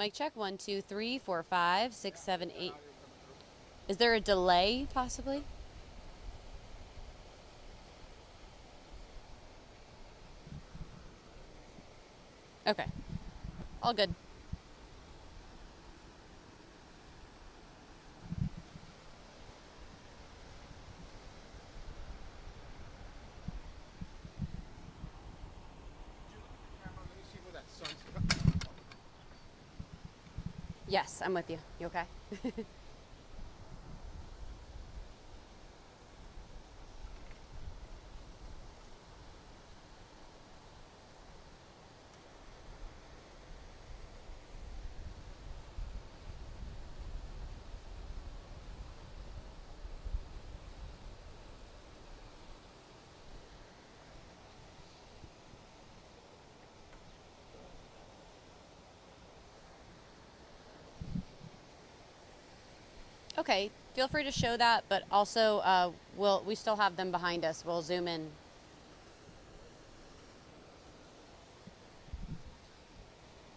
Mic check, 1, 2, 3, 4, 5, 6, 7, 8. Is there a delay, possibly? Okay. All good. Yes, I'm with you. You okay? Okay, feel free to show that, but also we still have them behind us. We'll zoom in.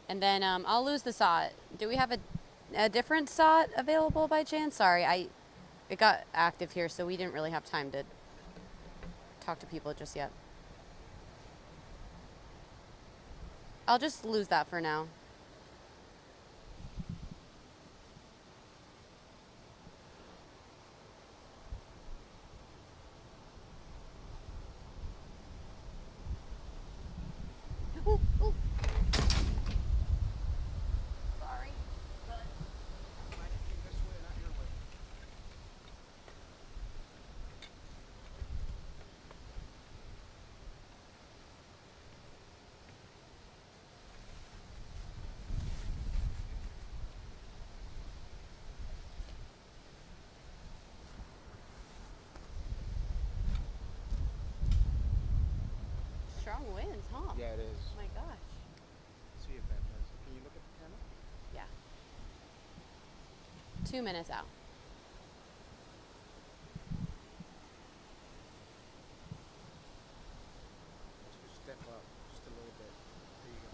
And then I'll lose the SOT. Do we have a different SOT available by chance? Sorry, it got active here, so we didn't really have time to talk to people just yet. I'll just lose that for now. Ooh, ooh. Sorry. Strong winds, huh? Yeah, it is. Oh my gosh. See if that does. Can you look at the camera? Yeah. 2 minutes out. Just step up just a little bit. There you go.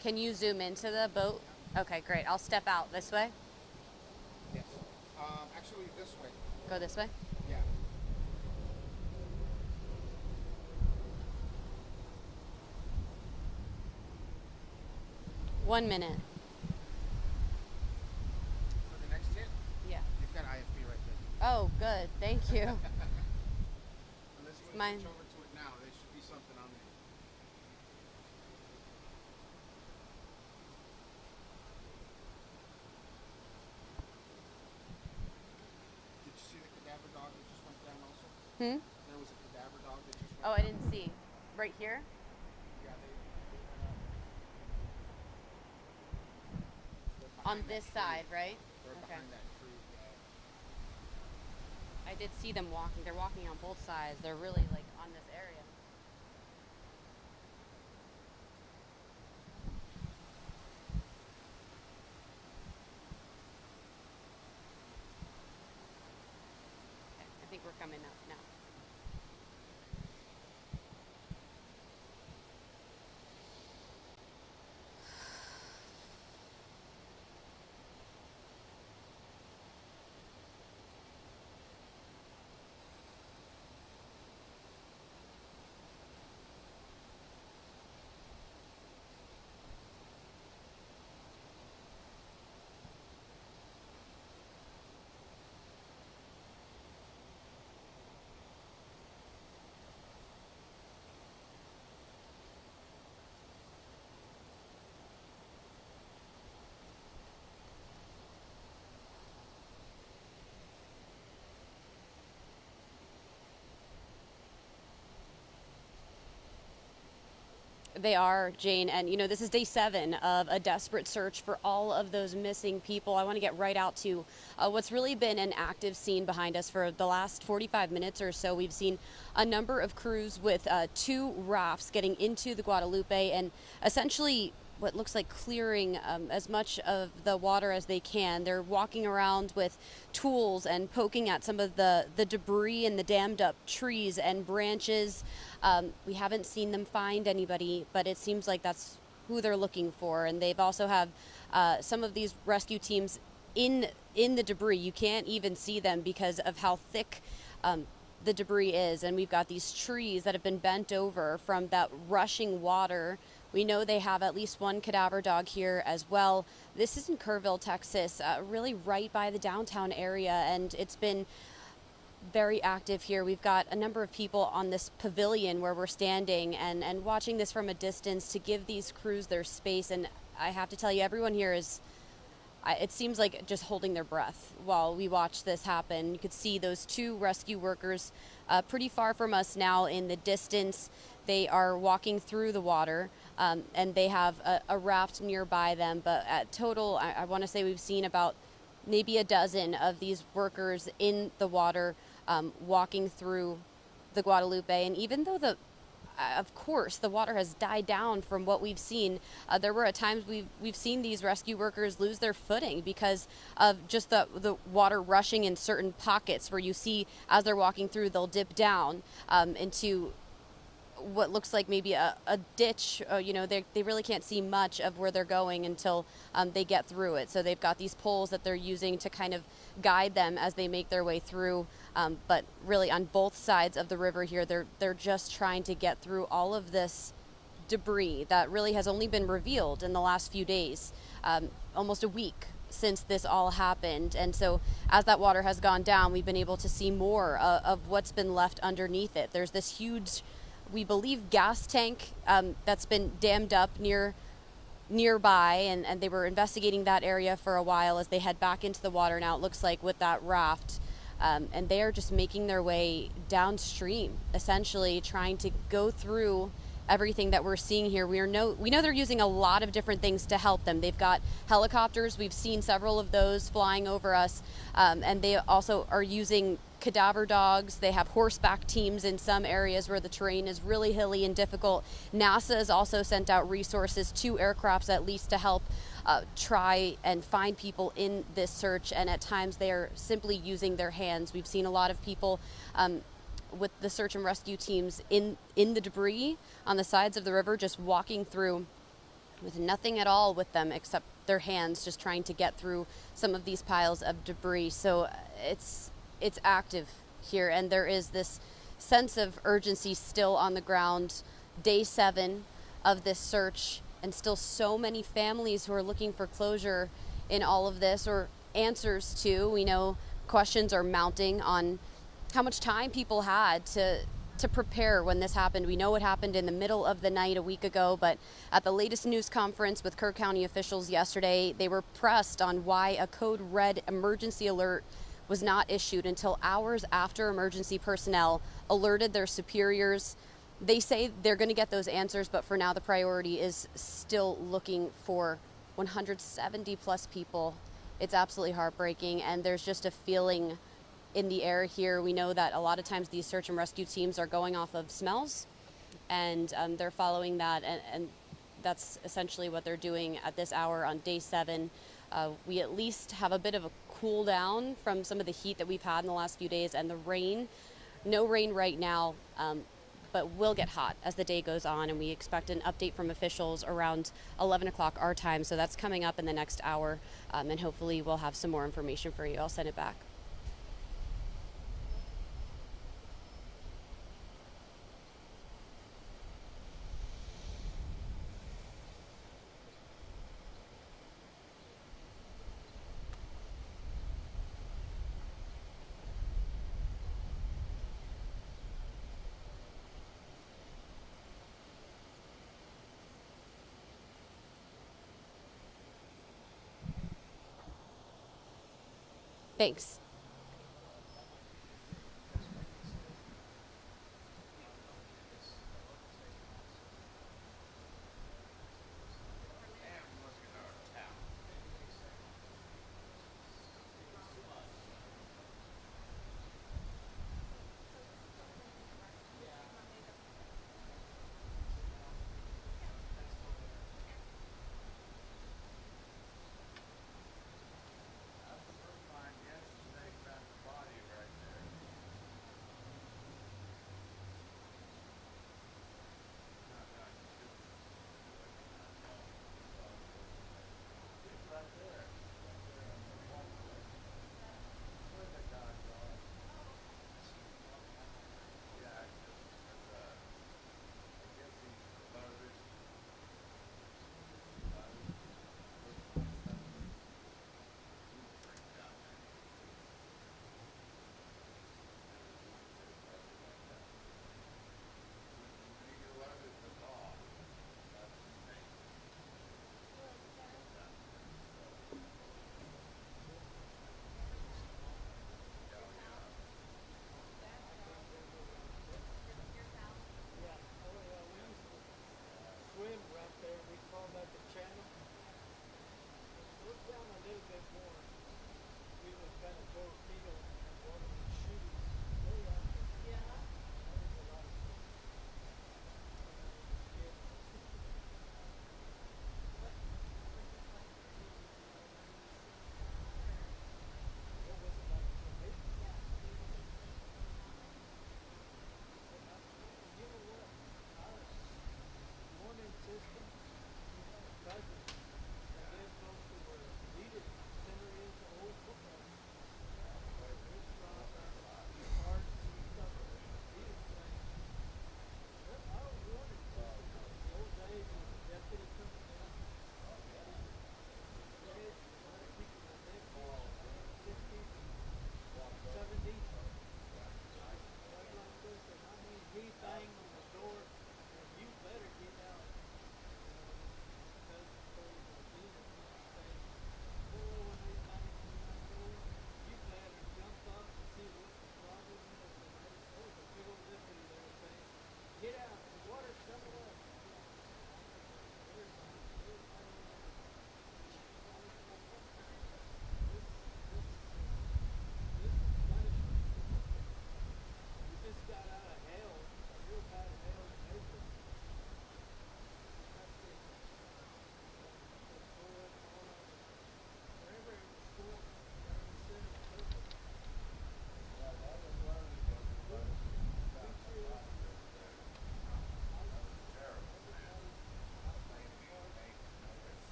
Can you zoom into the boat? Okay, great. I'll step out this way. Yes. Actually, this way. Go this way. Yeah. 1 minute. For the next hit, Yeah. you've got IFB right there. Oh, good. Thank you. Unless you want Mine. to switch over to it now, there should be something on there. Did you see the cadaver dog that just went down also? Hmm? There was a cadaver dog that just went Oh, down. I didn't see. Right here? Yeah, they went up. They're On behind that this tree. side, right? They're Okay. behind that tree, yeah. I did see them walking. They're walking on both sides. They're really like on this area. Okay, I think we're coming up now. They are, Jane, and this is day 7 of a desperate search for all of those missing people. I want to get right out to what's really been an active scene behind us for the last 45 minutes or so. We've seen a number of crews with 2 rafts getting into the Guadalupe and essentially what looks like clearing as much of the water as they can. They're walking around with tools and poking at some of the debris and the dammed up trees and branches. We haven't seen them find anybody, but it seems like that's who they're looking for. And they've also have some of these rescue teams in the debris. You can't even see them because of how thick the debris is. And we've got these trees that have been bent over from that rushing water. We know they have at least 1 cadaver dog here as well. This is in Kerrville, Texas, really right by the downtown area, and it's been very active here. We've got a number of people on this pavilion where we're standing and watching this from a distance to give these crews their space. And I have to tell you, everyone here is, it seems like just holding their breath while we watch this happen. You could see those 2 rescue workers pretty far from us now in the distance. They are walking through the water, and they have a raft nearby them. But at total, I want to say we've seen about maybe a dozen of these workers in the water walking through the Guadalupe. And even though of course, the water has died down from what we've seen, there were at times we've seen these rescue workers lose their footing because of just the water rushing in certain pockets where you see as they're walking through, they'll dip down into what looks like maybe a ditch. They really can't see much of where they're going until they get through it. So they've got these poles that they're using to kind of guide them as they make their way through. But really on both sides of the river here, they're just trying to get through all of this debris that really has only been revealed in the last few days, almost a week since this all happened. And so as that water has gone down, we've been able to see more of what's been left underneath it. There's this huge, we believe, gas tank that's been dammed up nearby, and they were investigating that area for a while as they head back into the water now, it looks like, with that raft. And they are just making their way downstream, essentially trying to go through everything that we're seeing here. We know they're using a lot of different things to help them. They've got helicopters. We've seen several of those flying over us, and they also are using cadaver dogs. They have horseback teams in some areas where the terrain is really hilly and difficult. NASA has also sent out resources, 2 aircrafts at least, to help try and find people in this search. And at times they are simply using their hands. We've seen a lot of people with the search and rescue teams in the debris on the sides of the river, just walking through with nothing at all with them except their hands, just trying to get through some of these piles of debris. So it's active here, and there is this sense of urgency still on the ground. Day 7 of this search, and still so many families who are looking for closure in all of this, or answers to. We know questions are mounting on how much time people had to prepare when this happened. We know it happened in the middle of the night a week ago, but at the latest news conference with Kerr County officials yesterday, they were pressed on why a code red emergency alert was not issued until hours after emergency personnel alerted their superiors. They say they're going to get those answers, but for now the priority is still looking for 170 plus people. It's absolutely heartbreaking, and there's just a feeling in the air here. We know that a lot of times these search and rescue teams are going off of smells, and they're following that, and that's essentially what they're doing at this hour on day 7. We at least have a bit of a cool down from some of the heat that we've had in the last few days, and the rain. No rain right now, but will get hot as the day goes on, and we expect an update from officials around 11 o'clock our time, so that's coming up in the next hour, and hopefully we'll have some more information for you. I'll send it back. Thanks.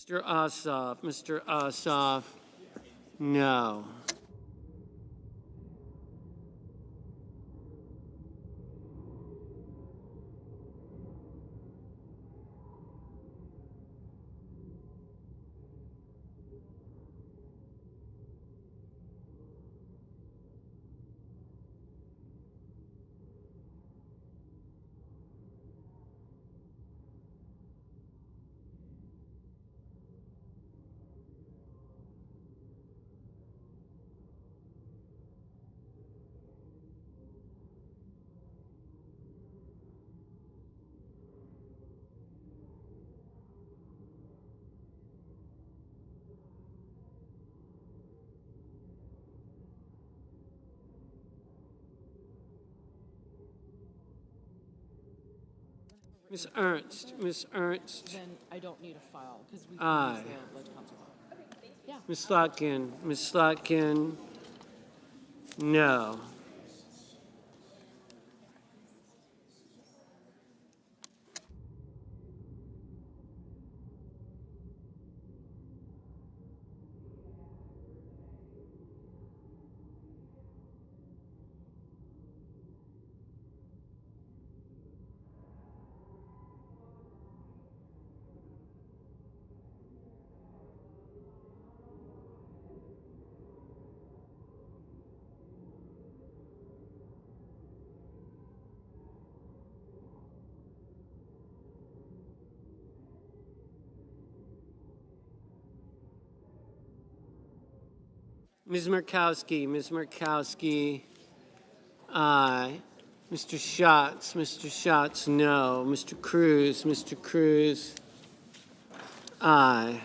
Mr. Ossoff, no. Ms. Ernst, Then I don't need a file because we Aye. can use the ledge council file. Yeah. Ms. Slotkin, no. Ms. Murkowski, aye. Mr. Schatz, no. Mr. Cruz, aye.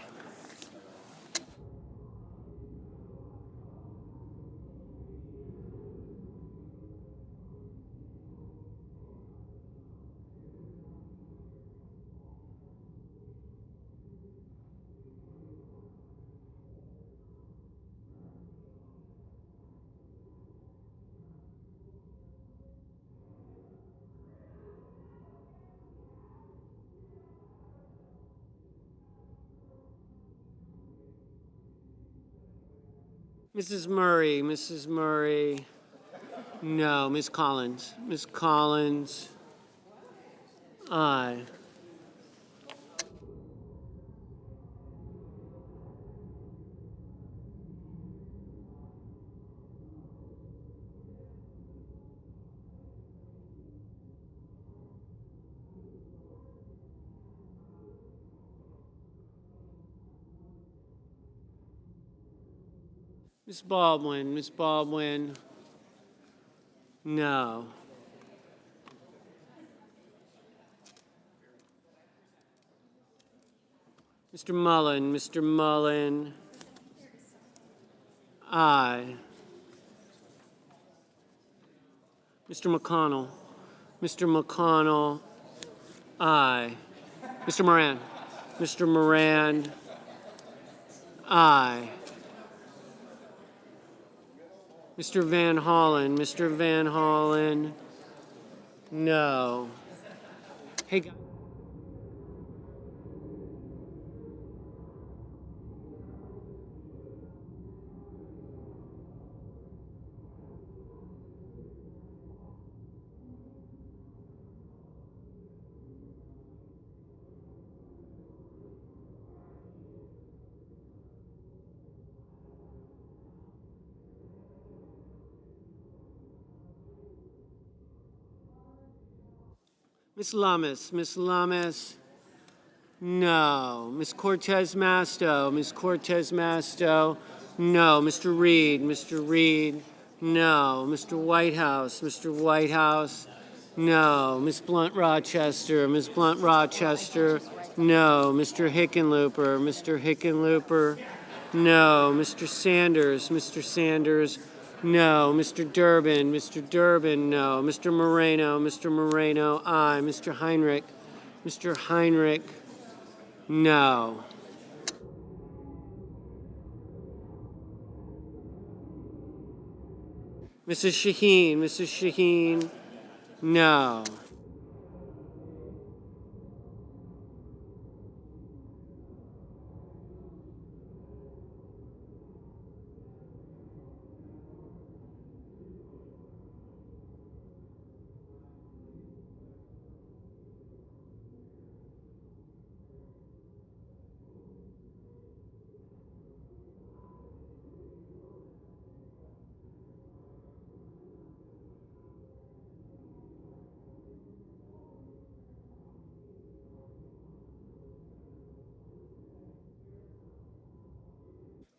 Mrs. Murray, no. Ms. Collins, aye. Ms. Baldwin, no. Mr. Mullen, aye. Mr. McConnell, aye. Mr. Moran, aye. Mr. Van Hollen, no. Hey, guys. Ms. Lummis, no. Ms. Cortez Masto, no. Mr. Reed, no. Mr. Whitehouse, no. Ms. Blunt Rochester, no. Mr. Hickenlooper, no. Mr. Sanders, no. Mr. Durbin, no. Mr. Moreno, aye. Mr. Heinrich, no. Mrs. Shaheen, no.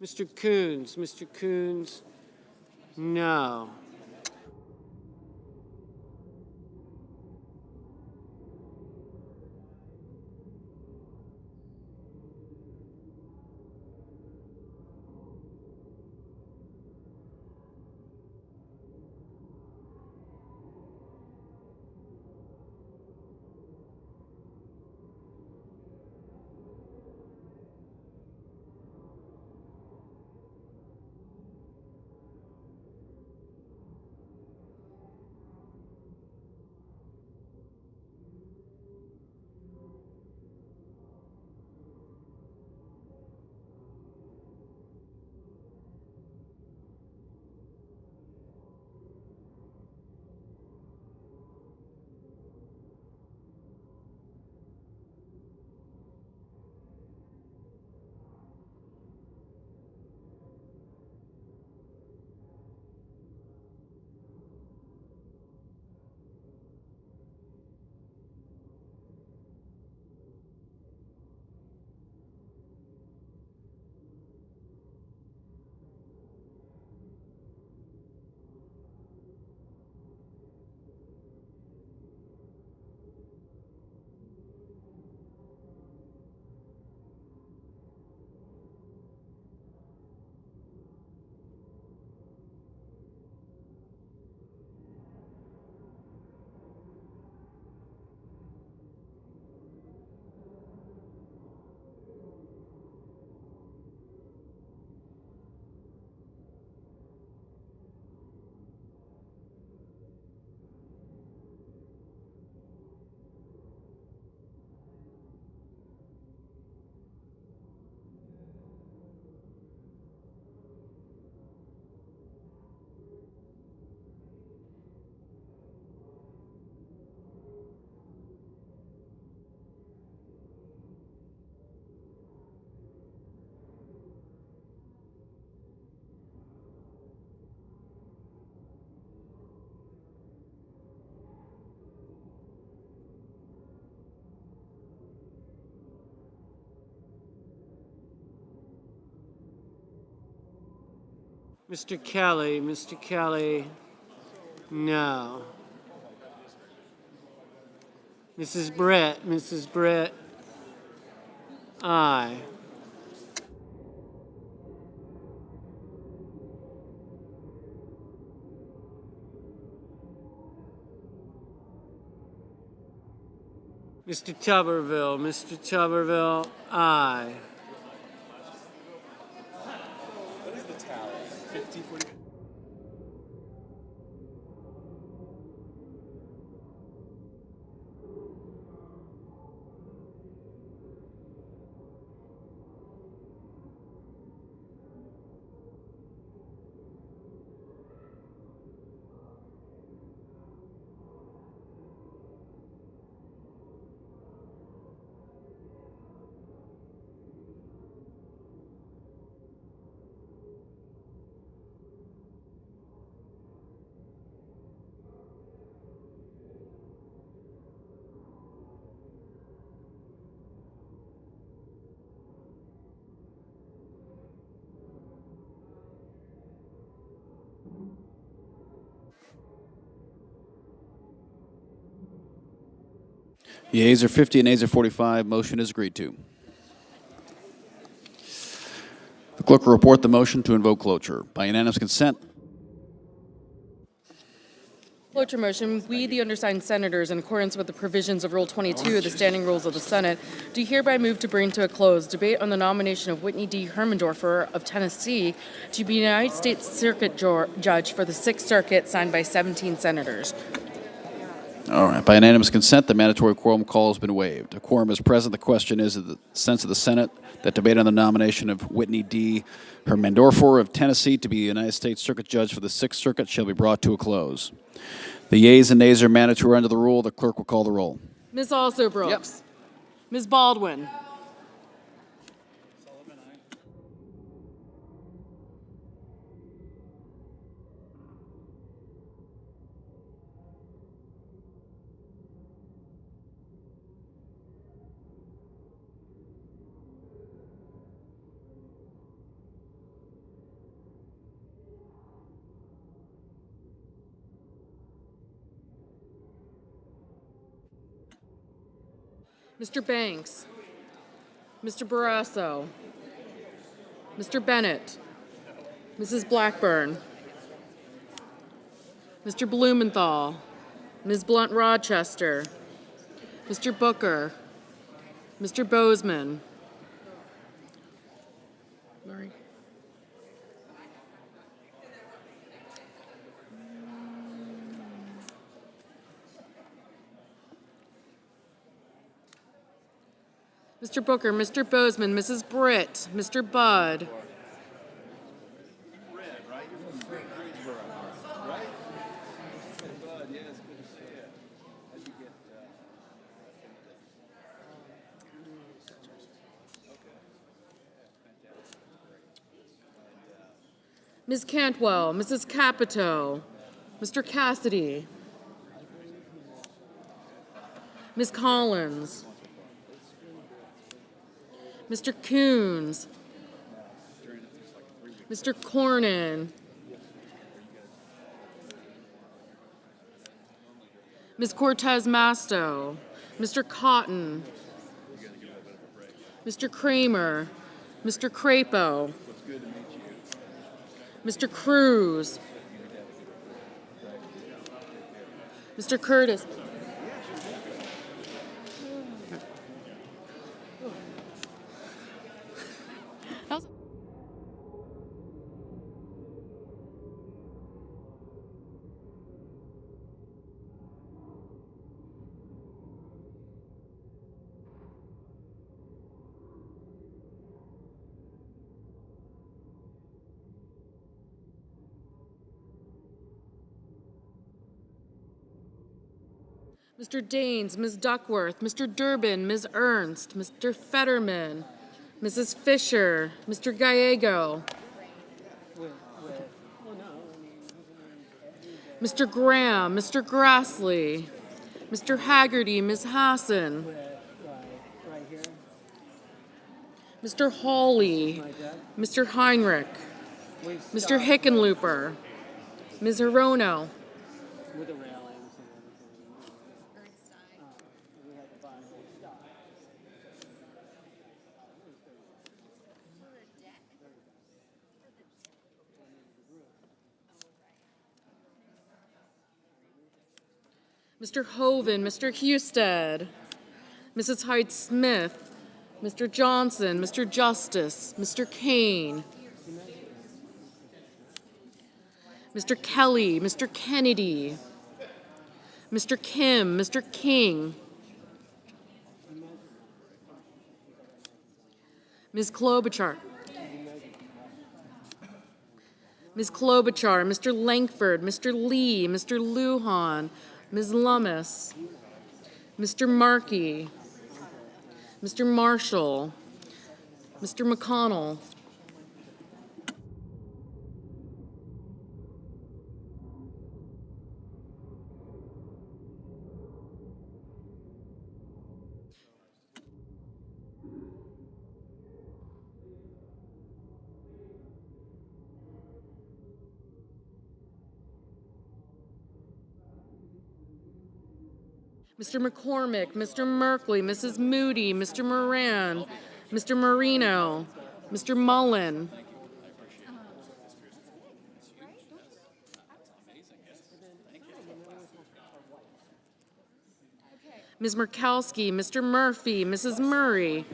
Mr. Coons, Mr. Coons, no. Mr. Kelly, no. Mrs. Brett, aye. Mr. Tuberville, aye. What is the tally? 50, 40? Yeas are 50 and nays are 45. Motion is agreed to. The clerk will report the motion to invoke cloture. By unanimous consent, Cloture motion, we, the undersigned senators, in accordance with the provisions of Rule 22 of the Standing Rules of the Senate, do hereby move to bring to a close debate on the nomination of Whitney D. Hermendorfer of Tennessee to be United States Circuit Judge for the Sixth Circuit, signed by 17 senators. all right. By unanimous consent, the mandatory quorum call has been waived. A quorum is present. The question is the sense of the Senate that debate on the nomination of Whitney D. Hermendorfer of Tennessee to be United States Circuit Judge for the Sixth Circuit shall be brought to a close. The yeas and nays are mandatory under the rule. The clerk will call the roll. Ms. Alsobrooks. Yep. Ms. Baldwin. Mr. Banks, Mr. Barrasso, Mr. Bennett, Mrs. Blackburn, Mr. Blumenthal, Ms. Blunt-Rochester, Mr. Booker, Mr. Bozeman, Murray. Mr. Booker, Mr. Bozeman, Mrs. Britt, Mr. Budd, Ms. Cantwell, Mrs. Capito, Mr. Cassidy, Ms. Collins, Mr. Coons, Mr. Cornyn, Ms. Cortez Masto, Mr. Cotton, Mr. Kramer, Mr. Crapo, Mr. Cruz, Mr. Curtis, Mr. Daines, Ms. Duckworth, Mr. Durbin, Ms. Ernst, Mr. Fetterman, Mrs. Fisher, Mr. Gallego, Mr. Graham, Mr. Grassley, Mr. Haggerty, Ms. Hassan, Mr. Hawley, Mr. Heinrich, Mr. Hickenlooper, Ms. Hirono, With the railings and Mr. Hoven, Mr. Husted, Mrs. Hyde Smith, Mr. Johnson, Mr. Justice, Mr. Kane, Mr. Kelly, Mr. Kennedy, Mr. Kim, Mr. King, Ms. Klobuchar, Mr. Langford, Mr. Lee, Mr. Lujan, Ms. Lummis, Mr. Markey, Mr. Marshall, Mr. McConnell, Mr. McCormick, Mr. Merkley, Mrs. Moody, Mr. Moran, Mr. Marino, Mr. Mullen, Ms. Murkowski, Mr. Murphy, Mrs. Murray,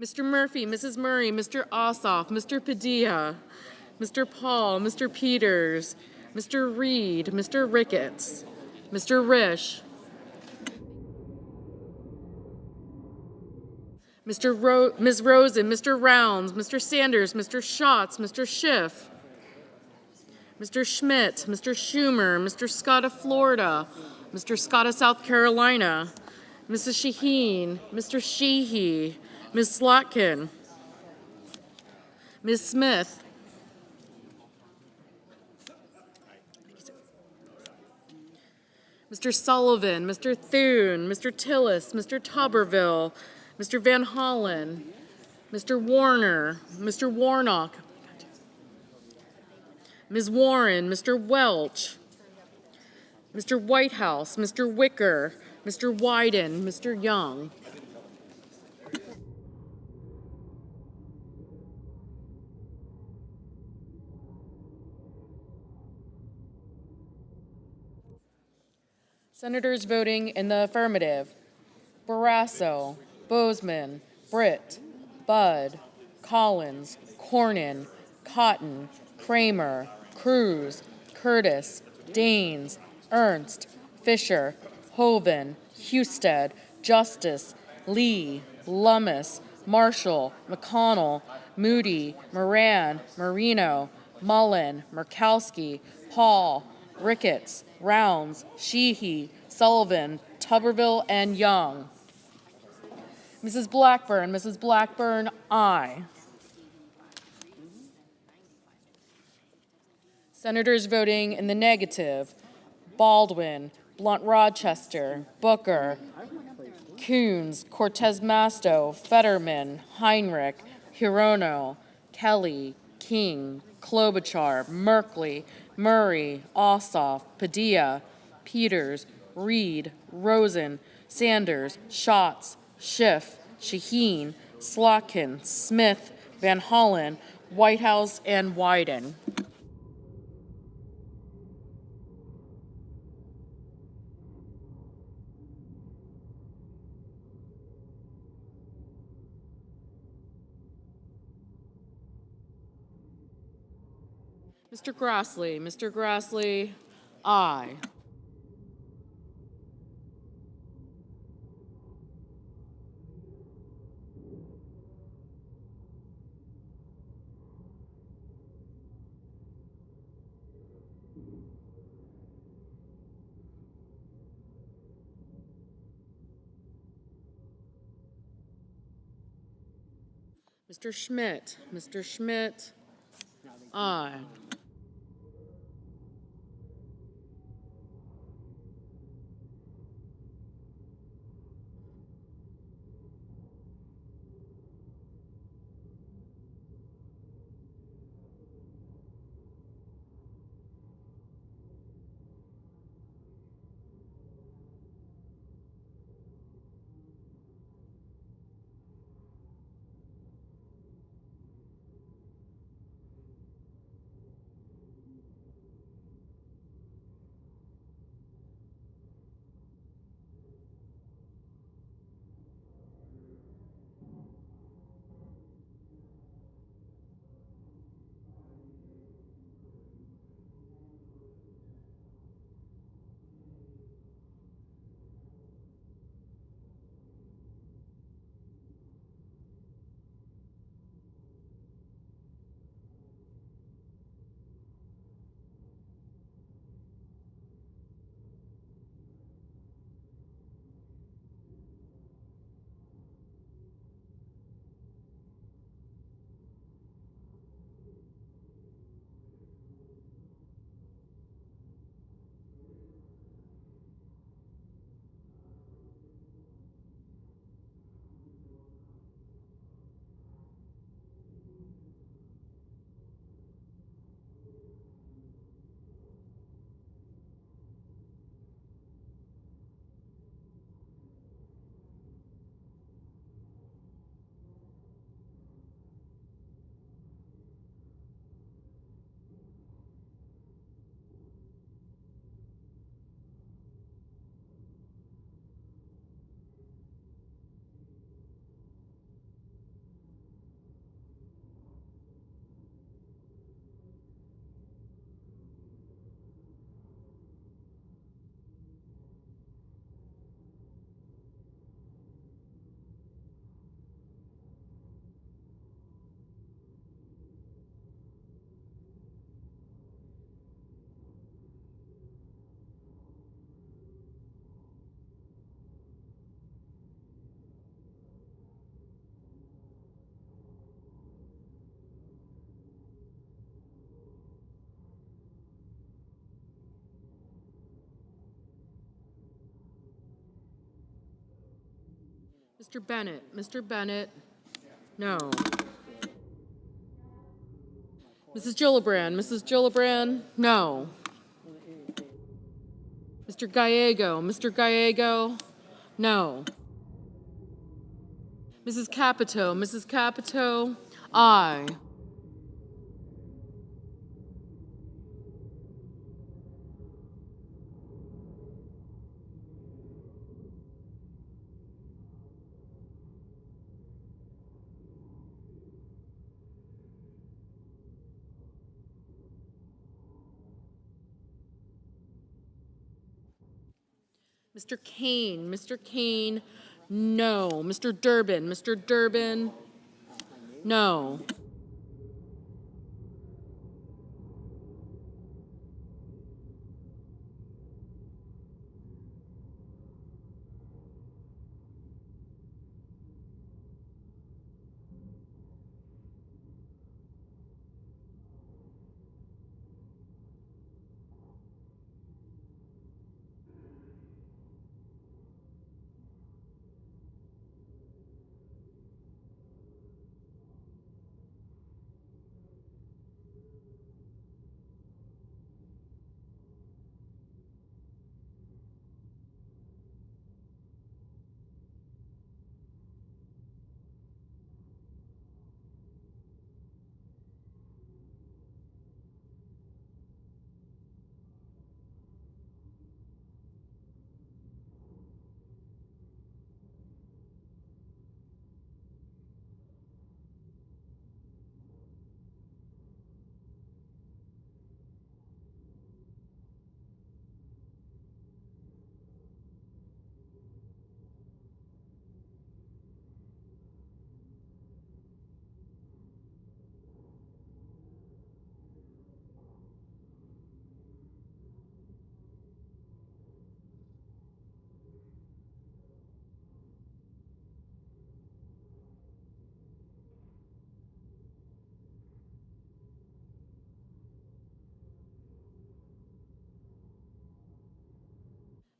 Mr. Murphy, Mrs. Murray, Mr. Ossoff, Mr. Padilla, Mr. Paul, Mr. Peters, Mr. Reed, Mr. Ricketts, Mr. Risch, Ms. Rosen, Mr. Rounds, Mr. Sanders, Mr. Schatz, Mr. Schiff, Mr. Schmidt, Mr. Schumer, Mr. Scott of Florida, Mr. Scott of South Carolina, Mrs. Shaheen, Mr. Sheehy, Ms. Slotkin, Ms. Smith, Mr. Sullivan, Mr. Thune, Mr. Tillis, Mr. Tuberville, Mr. Van Hollen, Mr. Warner, Mr. Warnock, Ms. Warren, Mr. Welch, Mr. Whitehouse, Mr. Wicker, Mr. Wyden, Mr. Young. Senators voting in the affirmative: Barrasso, Bozeman, Britt, Budd, Collins, Cornyn, Cotton, Kramer, Cruz, Curtis, Daines, Ernst, Fisher, Hoven, Husted, Justice, Lee, Lummis, Marshall, McConnell, Moody, Moran, Marino, Mullen, Murkowski, Paul, Ricketts, Rounds, Sheehy, Sullivan, Tuberville, and Young. Mrs. Blackburn, aye. Senators voting in the negative: Baldwin, Blunt Rochester, Booker, Coons, Cortez Masto, Fetterman, Heinrich, Hirono, Kelly, King, Klobuchar, Merkley, Murray, Ossoff, Padilla, Peters, Reed, Rosen, Sanders, Schatz, Schiff, Shaheen, Slotkin, Smith, Van Hollen, Whitehouse, and Wyden. Mr. Grassley, aye. Mr. Schmidt, aye. Mr. Bennett. Mr. Bennett. No. Mrs. Gillibrand. Mrs. Gillibrand. No. Mr. Gallego. Mr. Gallego. No. Mrs. Capito. Mrs. Capito. Aye. Mr. Kane. Mr. Kane. No. Mr. Durbin. Mr. Durbin. No.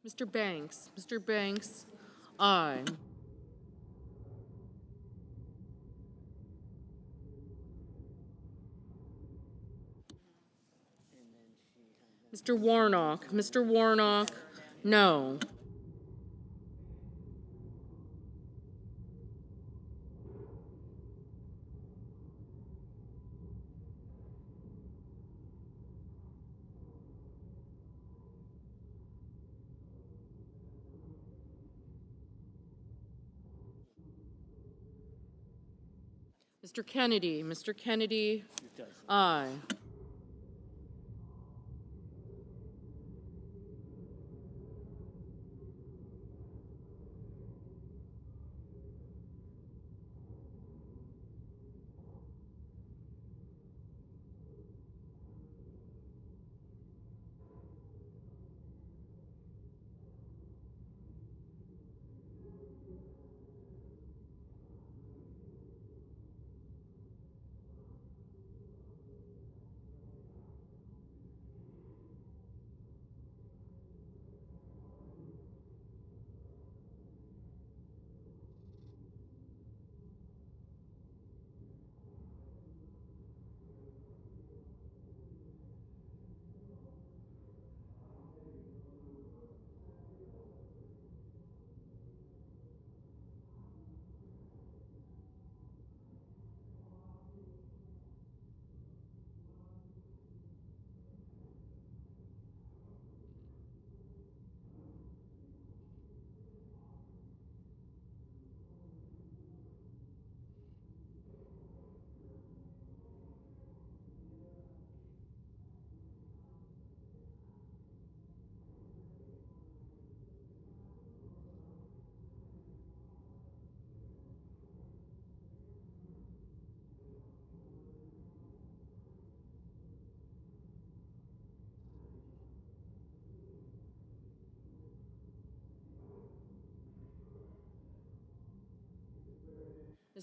Mr. Banks. Mr. Banks. Aye. Mr. Warnock. Mr. Warnock. No. Mr. Kennedy. Mr. Kennedy. Aye.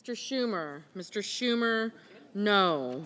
Mr. Schumer. Mr. Schumer. No.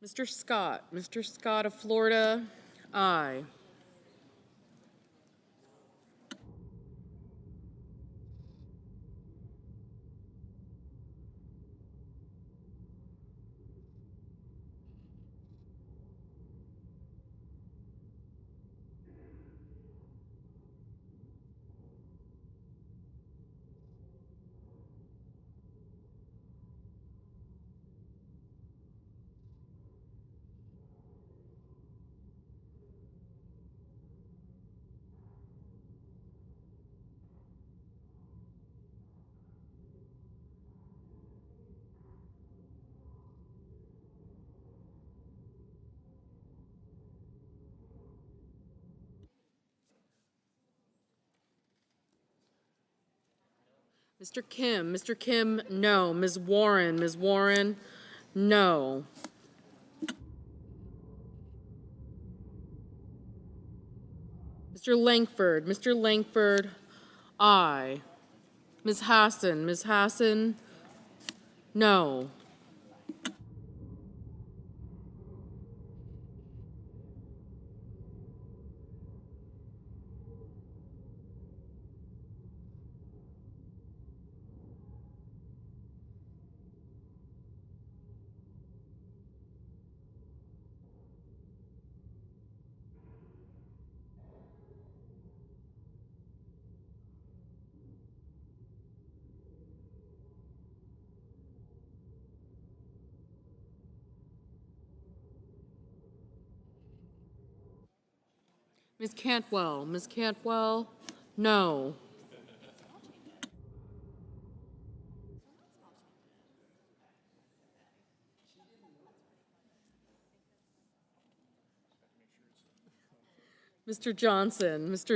Mr. Scott. Mr. Scott of Florida, aye. Mr. Kim, no. Ms. Warren, no. Mr. Langford, aye. Ms. Hassan, no. Ms. Cantwell, no. Mr.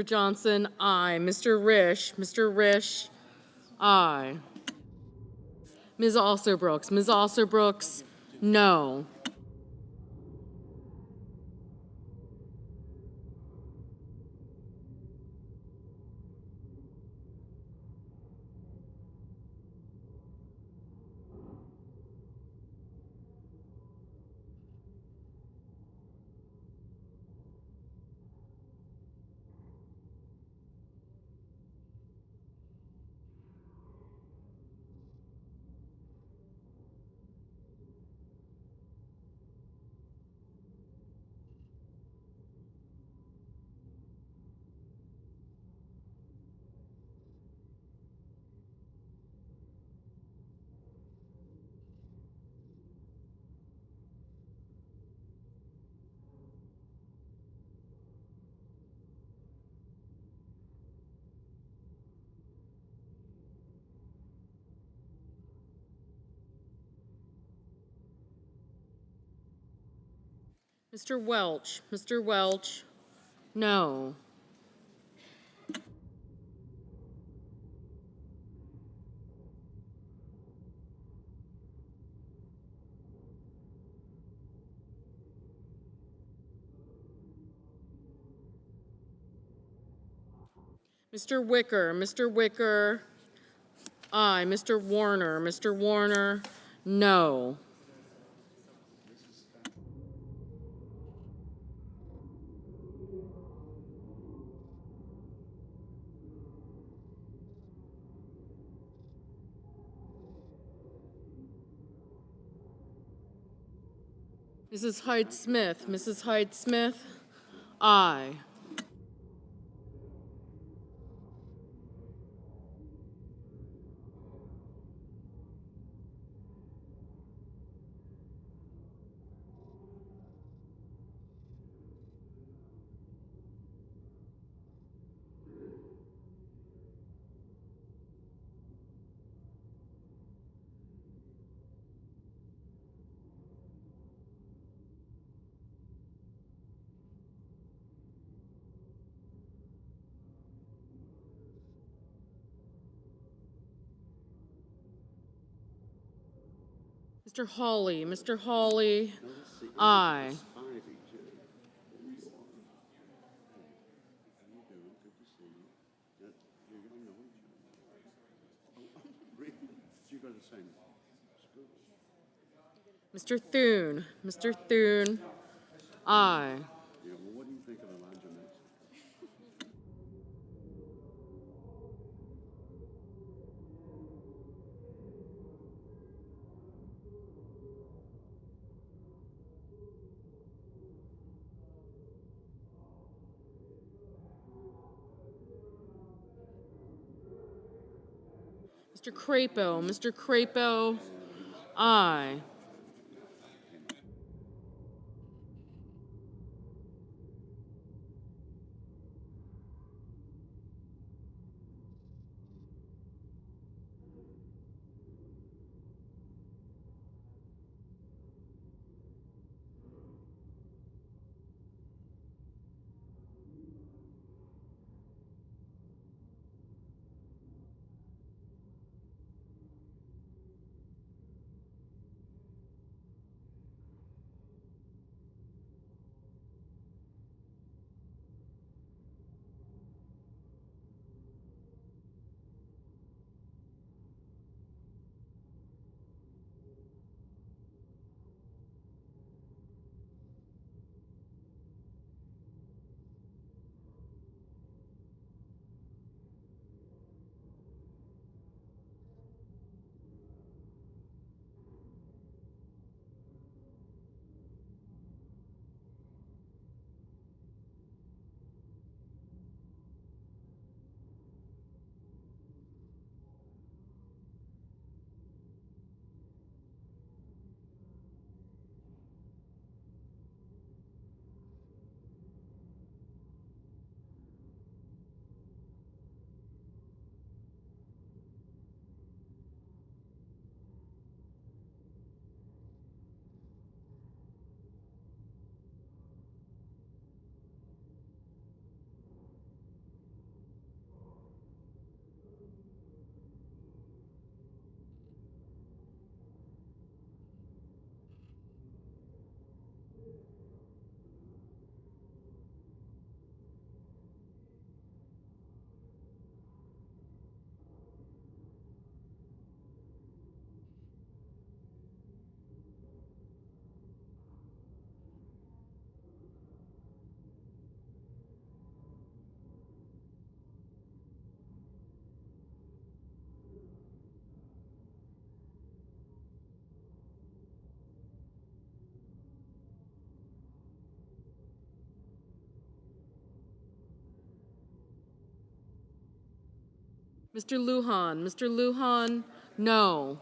Johnson, aye. Mr. Risch, aye. Ms. Alsobrooks, no. Mr. Welch, no. Mr. Wicker, aye. Mr. Warner, no. Mrs. Hyde-Smith, aye. Mr. Hawley, aye. Mr. Thune. Mr. Thune. Aye. Mr. Crapo. Mr. Crapo. Aye. Mr. Lujan. Mr. Lujan. No.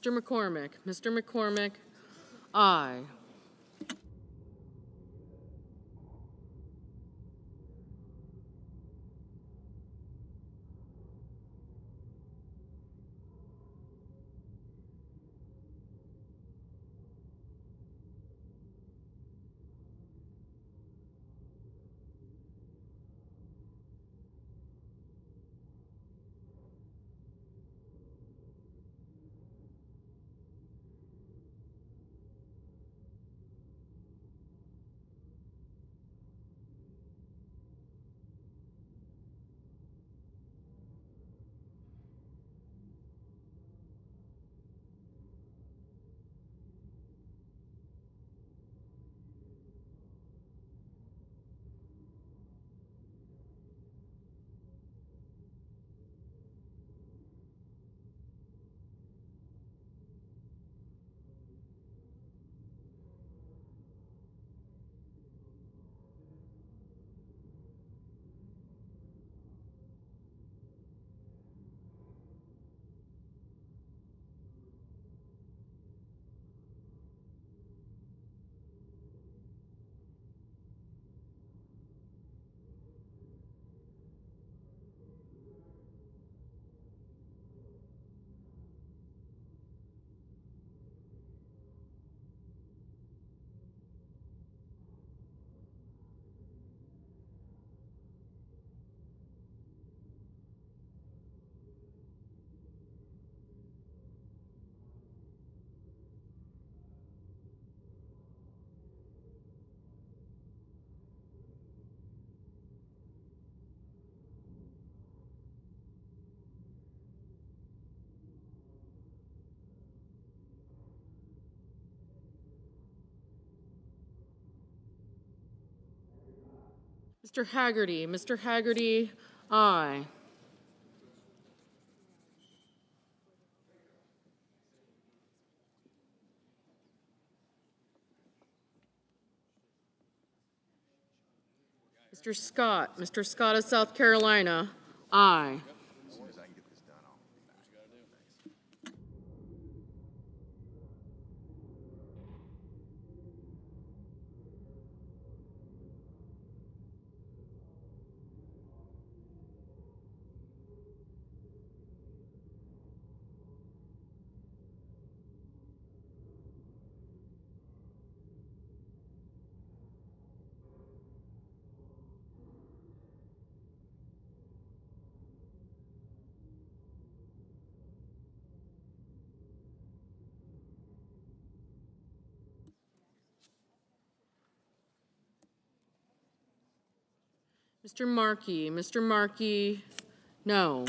Mr. McCormick. Mr. McCormick, aye. Mr. Haggerty. Mr. Haggerty, aye. Mr. Scott. Mr. Scott of South Carolina, aye. Mr. Markey. Mr. Markey, no.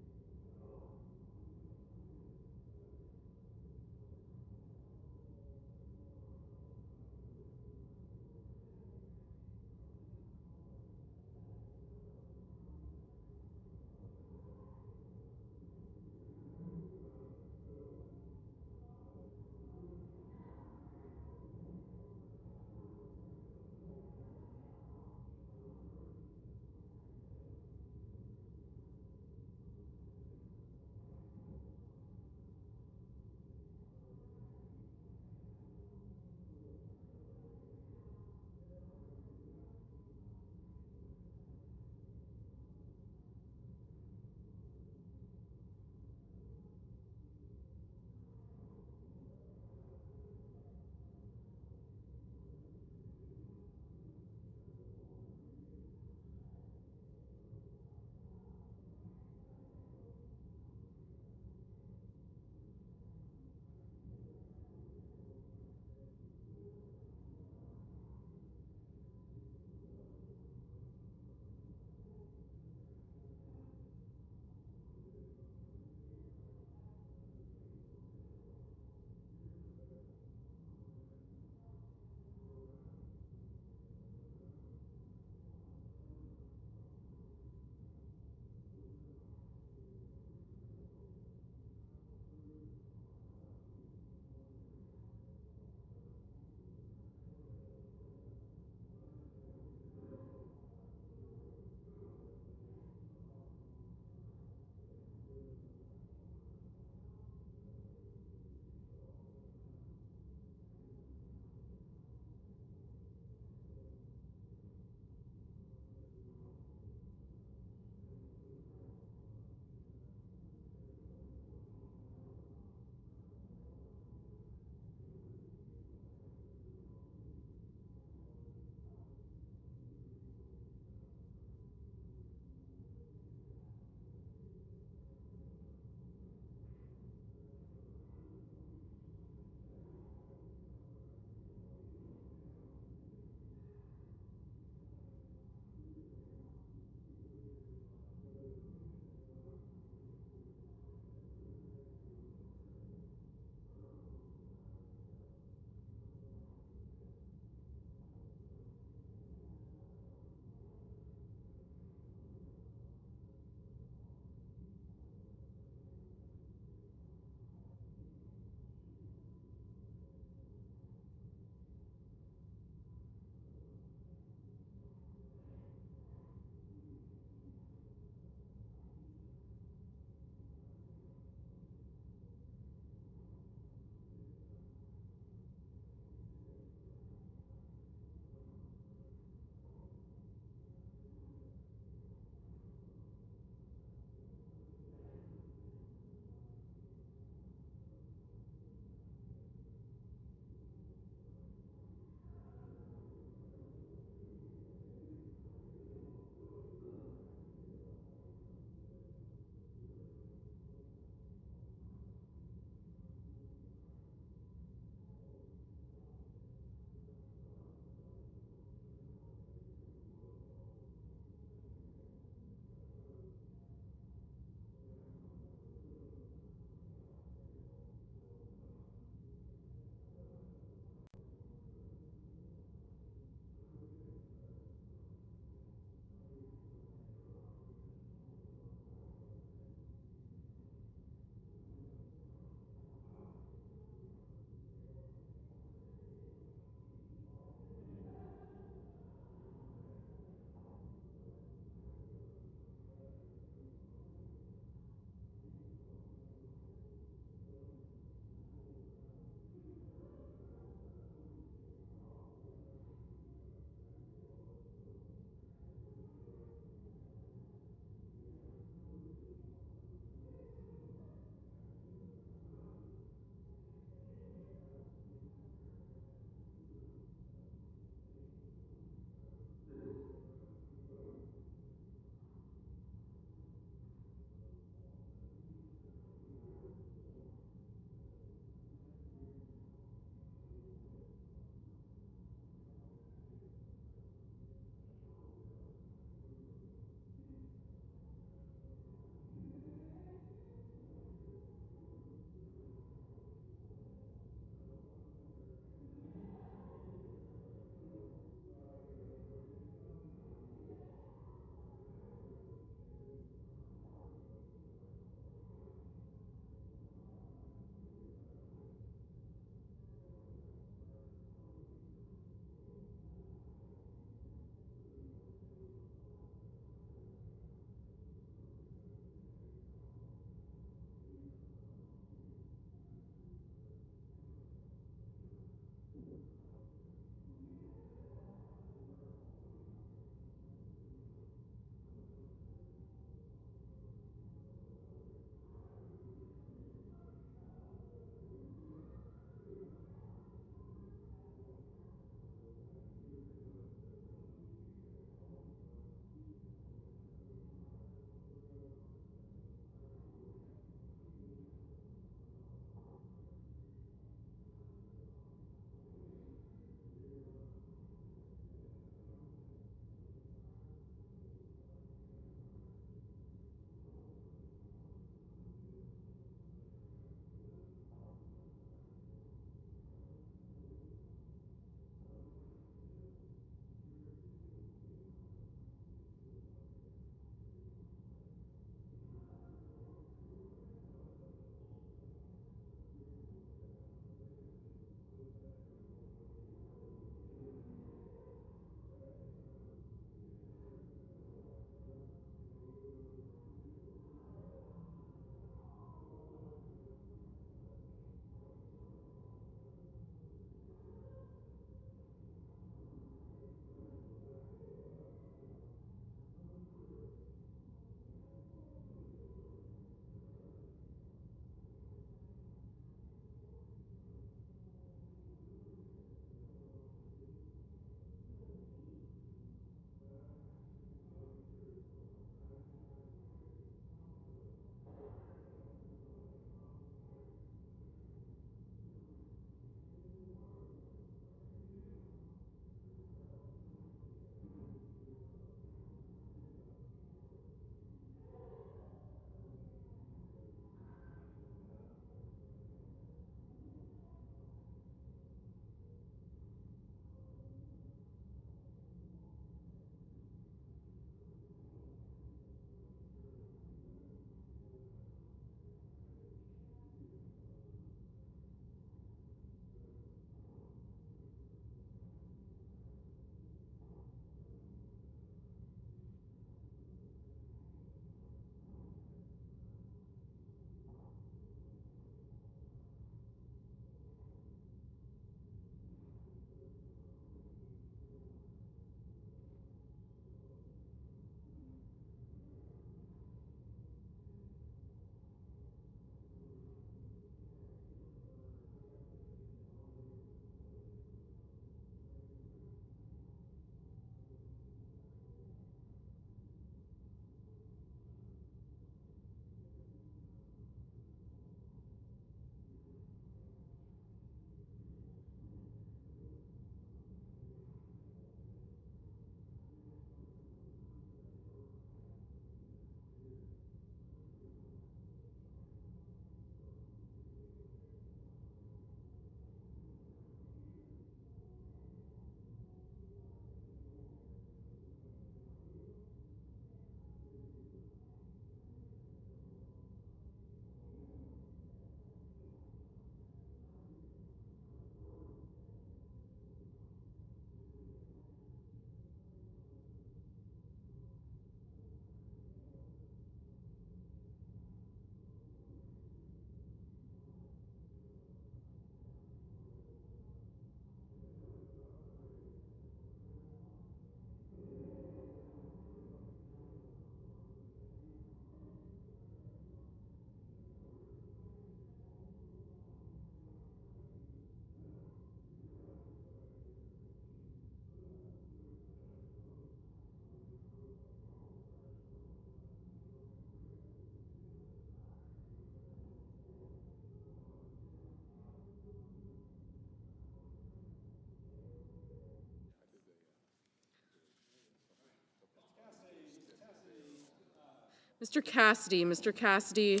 Mr. Cassidy. Mr. Cassidy,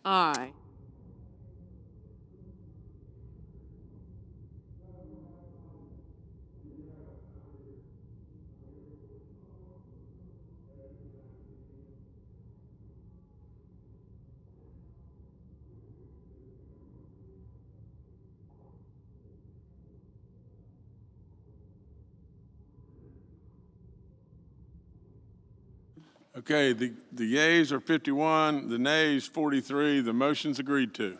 aye. Okay, the yeas are 51, the nays 43. The motion's agreed to.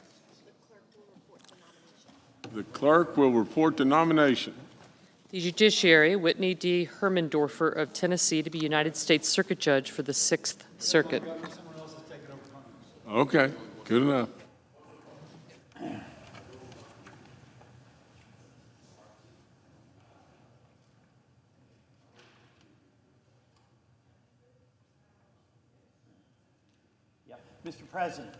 The clerk will report the nomination. The Judiciary, Whitney D. Hermendorfer of Tennessee to be United States Circuit Judge for the Sixth Circuit. Okay, good enough. Mr. President.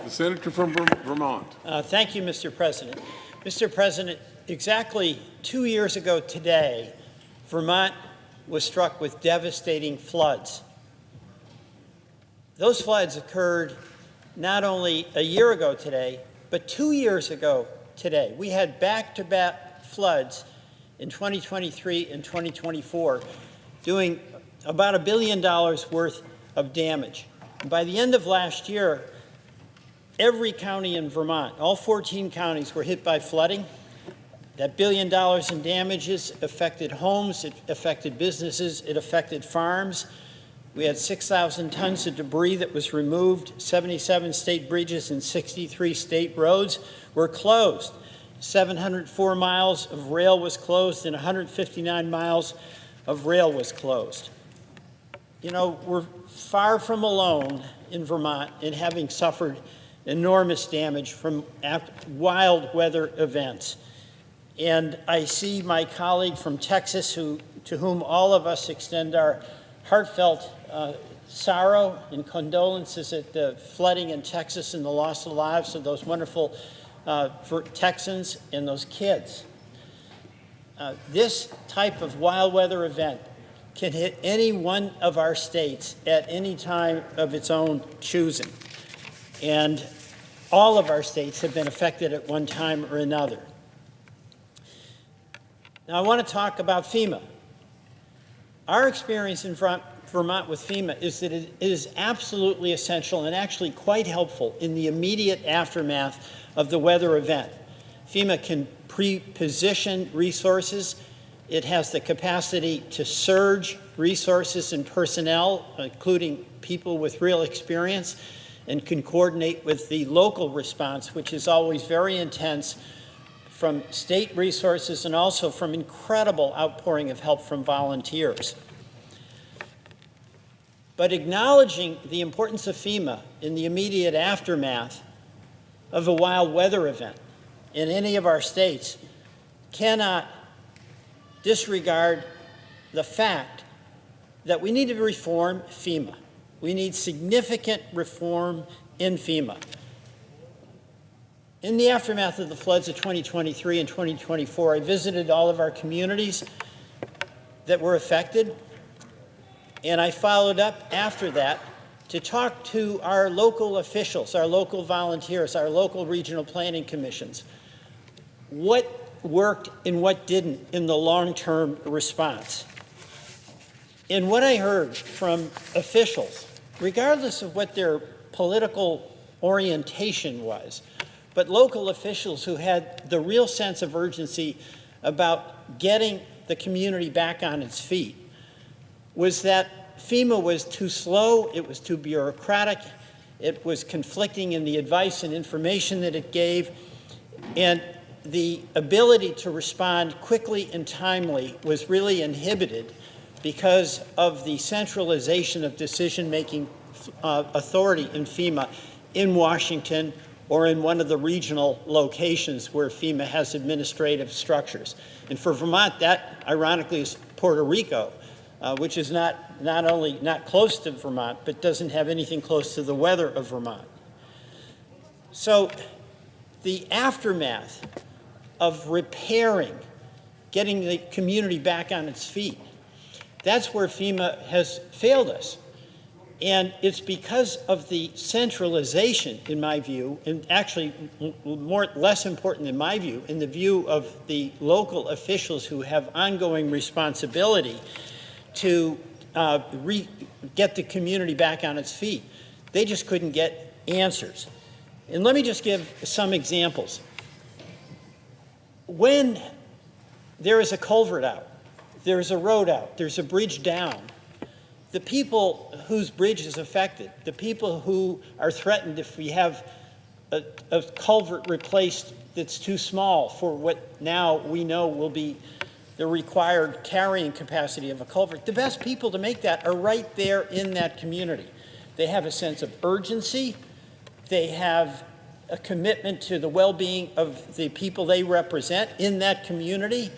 The senator from Vermont. Thank you, Mr. President. Mr. President, exactly 2 years ago today, Vermont was struck with devastating floods. Those floods occurred not only a year ago today, but 2 years ago today. We had back-to-back floods in 2023 and 2024, doing about $1 billion worth of damage. And by the end of last year, every county in Vermont, all 14 counties, were hit by flooding. That $1 billion in damages affected homes, it affected businesses, it affected farms. We had 6,000 tons of debris that was removed. 77 state bridges and 63 state roads were closed. 704 miles of rail was closed and 159 miles of rail was closed. You know, we're far from alone in Vermont in having suffered enormous damage from wild weather events. And I see my colleague from Texas, to whom all of us extend our heartfelt sorrow and condolences at the flooding in Texas and the loss of lives of those wonderful Texans and those kids. This type of wild weather event can hit any one of our states at any time of its own choosing. And all of our states have been affected at one time or another. Now, I want to talk about FEMA. Our experience in Vermont with FEMA is that it is absolutely essential and actually quite helpful in the immediate aftermath of the weather event. FEMA can pre-position resources. It has the capacity to surge resources and personnel, including people with real experience, and can coordinate with the local response, which is always very intense, from state resources and also from incredible outpouring of help from volunteers. But acknowledging the importance of FEMA in the immediate aftermath of a wild weather event in any of our states cannot disregard the fact that we need to reform FEMA. We need significant reform in FEMA. In the aftermath of the floods of 2023 and 2024, I visited all of our communities that were affected, and I followed up after that to talk to our local officials, our local volunteers, our local regional planning commissions. What worked and what didn't in the long-term response? And what I heard from officials, regardless of what their political orientation was, but local officials who had the real sense of urgency about getting the community back on its feet, was that FEMA was too slow, it was too bureaucratic, it was conflicting in the advice and information that it gave, and the ability to respond quickly and timely was really inhibited because of the centralization of decision-making authority in FEMA in Washington or in one of the regional locations where FEMA has administrative structures. And for Vermont, that ironically is Puerto Rico, which is not only not close to Vermont, but doesn't have anything close to the weather of Vermont. So the aftermath of repairing, getting the community back on its feet, that's where FEMA has failed us. And it's because of the centralization, in my view, and actually less important in my view, in the view of the local officials who have ongoing responsibility to get the community back on its feet. They just couldn't get answers. And let me just give some examples. When there is a culvert out, there's a road out, there's a bridge down, the people whose bridge is affected, the people who are threatened if we have a culvert replaced that's too small for what now we know will be the required carrying capacity of a culvert, the best people to make that are right there in that community. They have a sense of urgency. They have a commitment to the well-being of the people they represent in that community.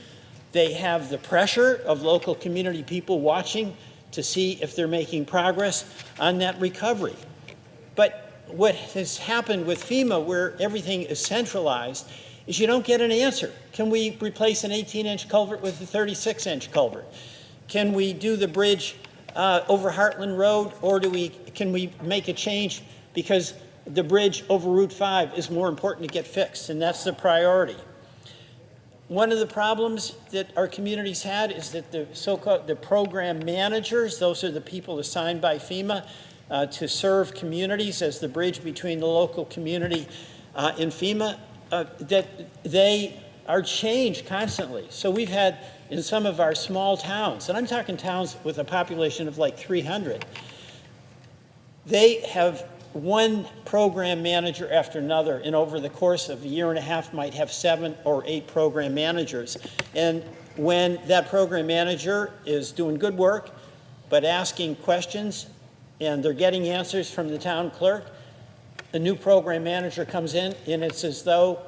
They have the pressure of local community people watching to see if they're making progress on that recovery. But what has happened with FEMA, where everything is centralized, is you don't get an answer. Can we replace an 18-inch culvert with a 36-inch culvert? Can we do the bridge over Heartland Road, or can we make a change because the bridge over Route 5 is more important to get fixed, and that's the priority. One of the problems that our communities had is that the program managers, those are the people assigned by FEMA to serve communities as the bridge between the local community and FEMA, that they are changed constantly. So we've had in some of our small towns, and I'm talking towns with a population of like 300, they have one program manager after another, and over the course of a year and a half might have 7 or 8 program managers. And when that program manager is doing good work but asking questions and they're getting answers from the town clerk, a new program manager comes in and it's as though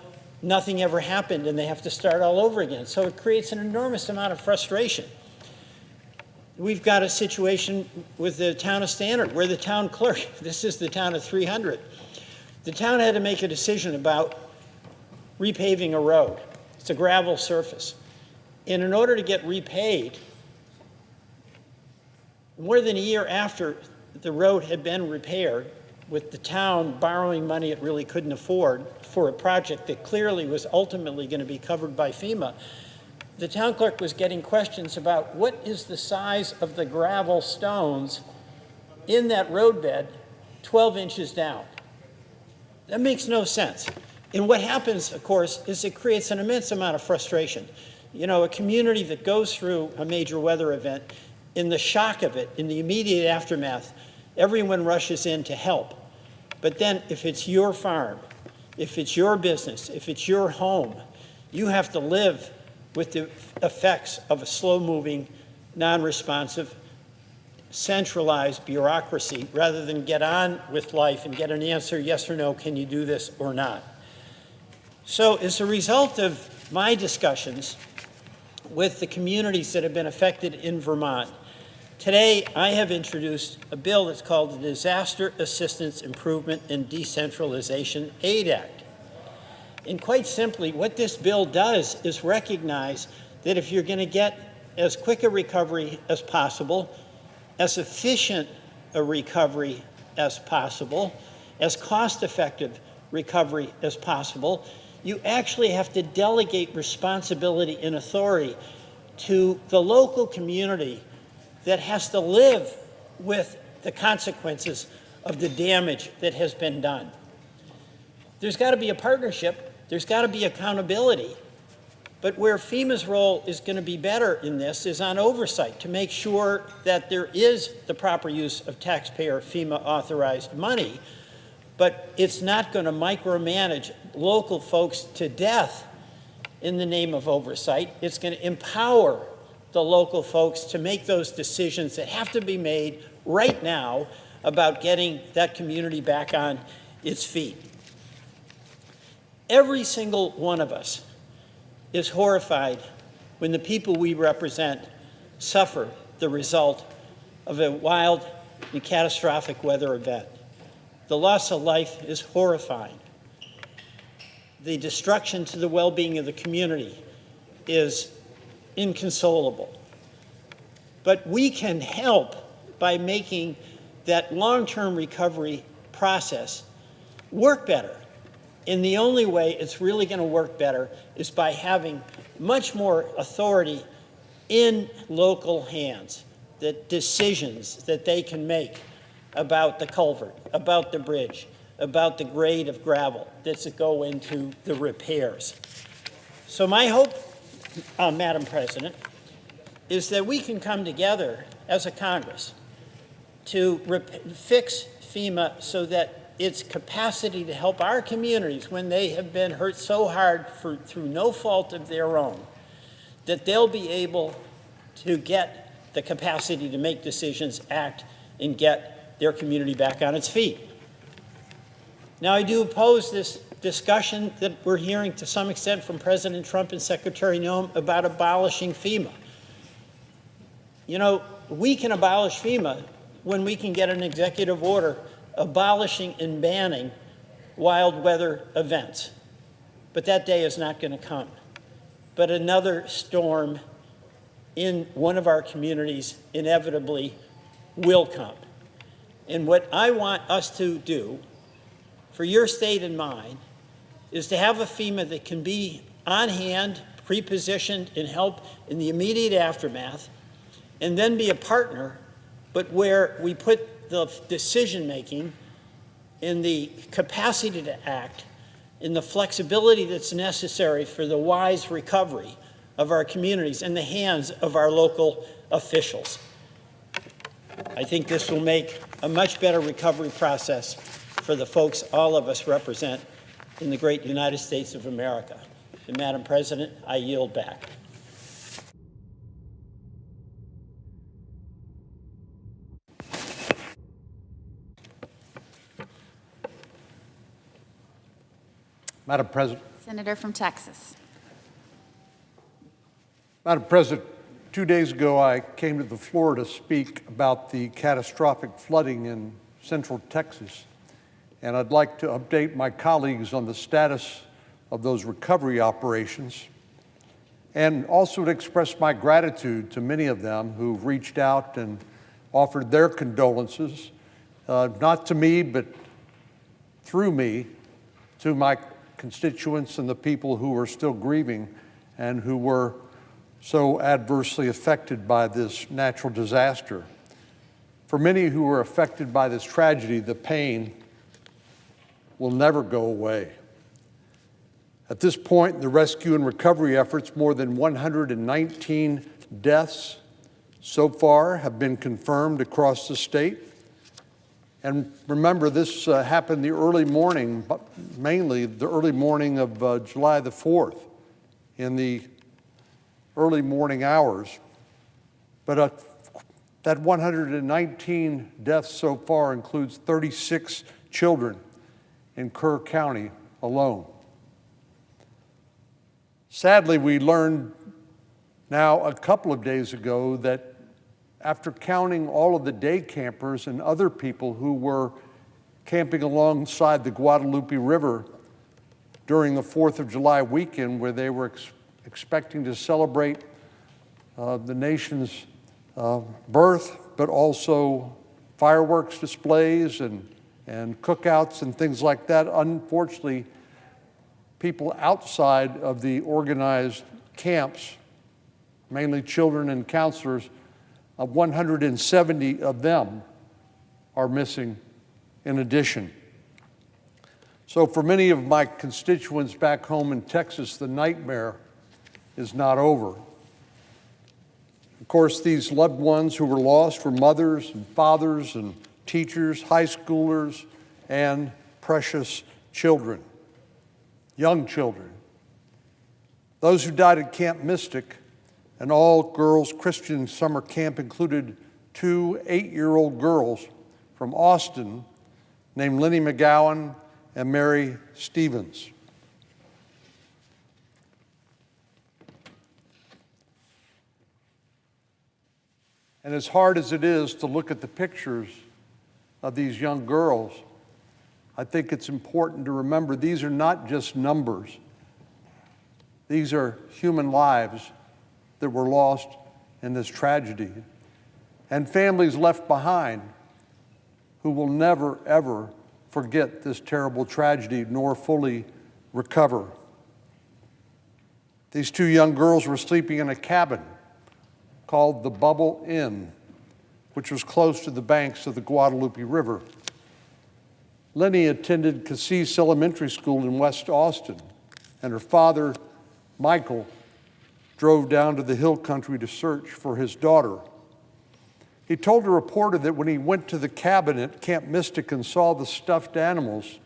nothing ever happened and they have to start all over again. So it creates an enormous amount of frustration. We've got a situation with the town of Stannard where the town clerk, this is the town of 300, the town had to make a decision about repaving a road. It's a gravel surface. And in order to get repaid, more than a year after the road had been repaired, with the town borrowing money it really couldn't afford for a project that clearly was ultimately going to be covered by FEMA, the town clerk was getting questions about what is the size of the gravel stones in that roadbed 12 inches down. That makes no sense. And what happens, of course, is it creates an immense amount of frustration. You know, a community that goes through a major weather event, in the shock of it, in the immediate aftermath, everyone rushes in to help. But then if it's your farm, if it's your business, if it's your home, you have to live with the effects of a slow-moving, non-responsive, centralized bureaucracy rather than get on with life and get an answer, yes or no, can you do this or not? So as a result of my discussions with the communities that have been affected in Vermont, today I have introduced a bill that's called the Disaster Assistance Improvement and Decentralization Aid Act. And quite simply, what this bill does is recognize that if you're going to get as quick a recovery as possible, as efficient a recovery as possible, as cost-effective recovery as possible, you actually have to delegate responsibility and authority to the local community that has to live with the consequences of the damage that has been done. There's got to be a partnership. There's got to be accountability. But where FEMA's role is going to be better in this is on oversight to make sure that there is the proper use of taxpayer FEMA-authorized money, but it's not going to micromanage local folks to death in the name of oversight. It's going to empower the local folks to make those decisions that have to be made right now about getting that community back on its feet. Every single one of us is horrified when the people we represent suffer the result of a wild and catastrophic weather event. The loss of life is horrifying. The destruction to the well-being of the community is inconsolable. But we can help by making that long-term recovery process work better. And the only way it's really going to work better is by having much more authority in local hands, the decisions that they can make about the culvert, about the bridge, about the grade of gravel that's to go into the repairs. So my hope, Madam President, is that we can come together as a Congress to fix FEMA so that its capacity to help our communities when they have been hurt so hard through no fault of their own, that they'll be able to get the capacity to make decisions, act, and get their community back on its feet. Now, I do oppose this discussion that we're hearing to some extent from President Trump and Secretary Noem about abolishing FEMA. You know, we can abolish FEMA when we can get an executive order abolishing and banning wild weather events. But that day is not going to come. But another storm in one of our communities inevitably will come. And what I want us to do for your state and mine is to have a FEMA that can be on hand, pre-positioned, and help in the immediate aftermath, and then be a partner, but where we put the decision-making and the capacity to act and the flexibility that's necessary for the wise recovery of our communities in the hands of our local officials. I think this will make a much better recovery process for the folks all of us represent in the great United States of America. And Madam President, I yield back. Madam President. Senator from Texas. Madam President, 2 days ago I came to the floor to speak about the catastrophic flooding in central Texas, and I'd like to update my colleagues on the status of those recovery operations, and also to express my gratitude to many of them who've reached out and offered their condolences, not to me, but through me, to my constituents and the people who are still grieving and who were so adversely affected by this natural disaster. For many who were affected by this tragedy, the pain will never go away. At this point in the rescue and recovery efforts, more than 119 deaths so far have been confirmed across the state. And remember, this happened the early morning, mainly the early morning of July the 4th, in the early morning hours. But that 119 deaths so far includes 36 children in Kerr County alone. Sadly, we learned now a couple of days ago that after counting all of the day campers and other people who were camping alongside the Guadalupe River during the 4th of July weekend, where they were expecting to celebrate the nation's birth, but also fireworks displays and cookouts and things like that. Unfortunately, people outside of the organized camps, mainly children and counselors, 170 of them are missing in addition. So for many of my constituents back home in Texas, the nightmare is not over. Of course, these loved ones who were lost were mothers and fathers and teachers, high schoolers, and precious children, young children. Those who died at Camp Mystic, an all-girls Christian summer camp, included 2 8-year-old girls from Austin named Lenny McGowan and Mary Stevens. And as hard as it is to look at the pictures of these young girls, I think it's important to remember these are not just numbers. These are human lives that were lost in this tragedy, and families left behind who will never, ever forget this terrible tragedy nor fully recover. These two young girls were sleeping in a cabin called the Bubble Inn, which was close to the banks of the Guadalupe River. Lenny attended Cassis Elementary School in West Austin, and her father, Michael, drove down to the hill country to search for his daughter. He told a reporter that when he went to the cabin at Camp Mystic and saw the stuffed animals,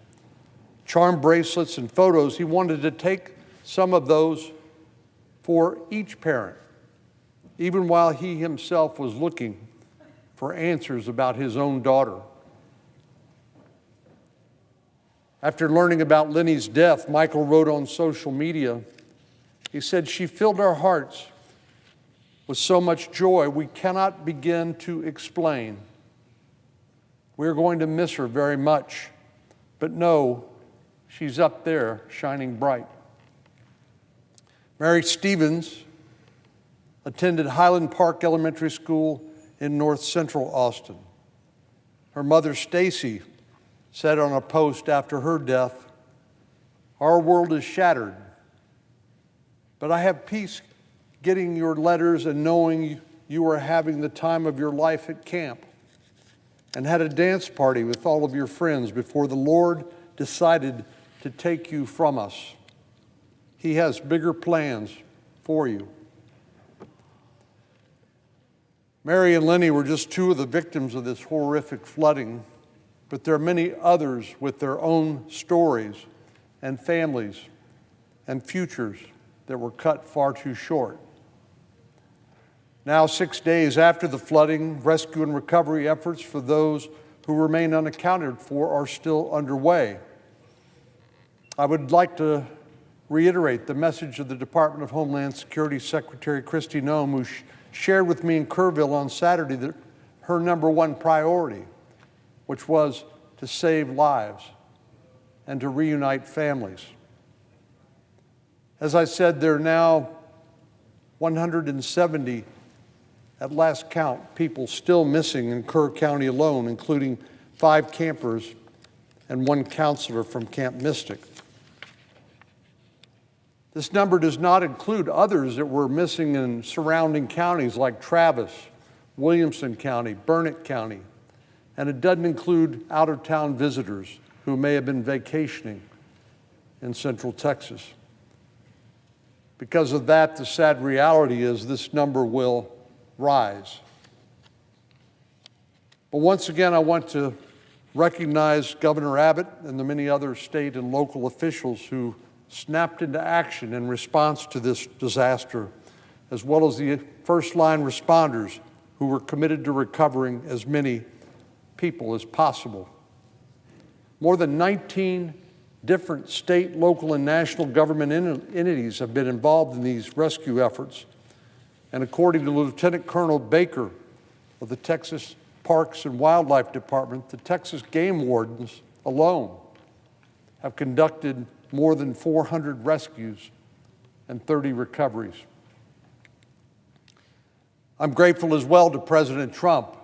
charm bracelets, and photos, he wanted to take some of those for each parent, even while he himself was looking for answers about his own daughter. After learning about Lenny's death, Michael wrote on social media, he said, "She filled our hearts with so much joy we cannot begin to explain. We're going to miss her very much, but know she's up there shining bright." Mary Stevens attended Highland Park Elementary School in north central Austin. Her mother, Stacy, said on a post after her death, "Our world is shattered, but I have peace getting your letters and knowing you are having the time of your life at camp and had a dance party with all of your friends before the Lord decided to take you from us. He has bigger plans for you." Mary and Lenny were just two of the victims of this horrific flooding, but there are many others with their own stories and families and futures that were cut far too short. Now, 6 days after the flooding, rescue and recovery efforts for those who remain unaccounted for are still underway. I would like to reiterate the message of the Department of Homeland Security Secretary Kristi Noem, who shared with me in Kerrville on Saturday that her number one priority, which was to save lives and to reunite families. As I said, there are now 170, at last count, people still missing in Kerr County alone, including 5 campers and 1 counselor from Camp Mystic. This number does not include others that were missing in surrounding counties like Travis, Williamson County, Burnett County, and it doesn't include out-of-town visitors who may have been vacationing in Central Texas. Because of that, the sad reality is this number will rise. But once again, I want to recognize Governor Abbott and the many other state and local officials who snapped into action in response to this disaster, as well as the first-line responders who were committed to recovering as many people as possible. More than 19 different state, local, and national government entities have been involved in these rescue efforts. And according to Lieutenant Colonel Baker of the Texas Parks and Wildlife Department, the Texas game wardens alone have conducted more than 400 rescues and 30 recoveries. I'm grateful as well to President Trump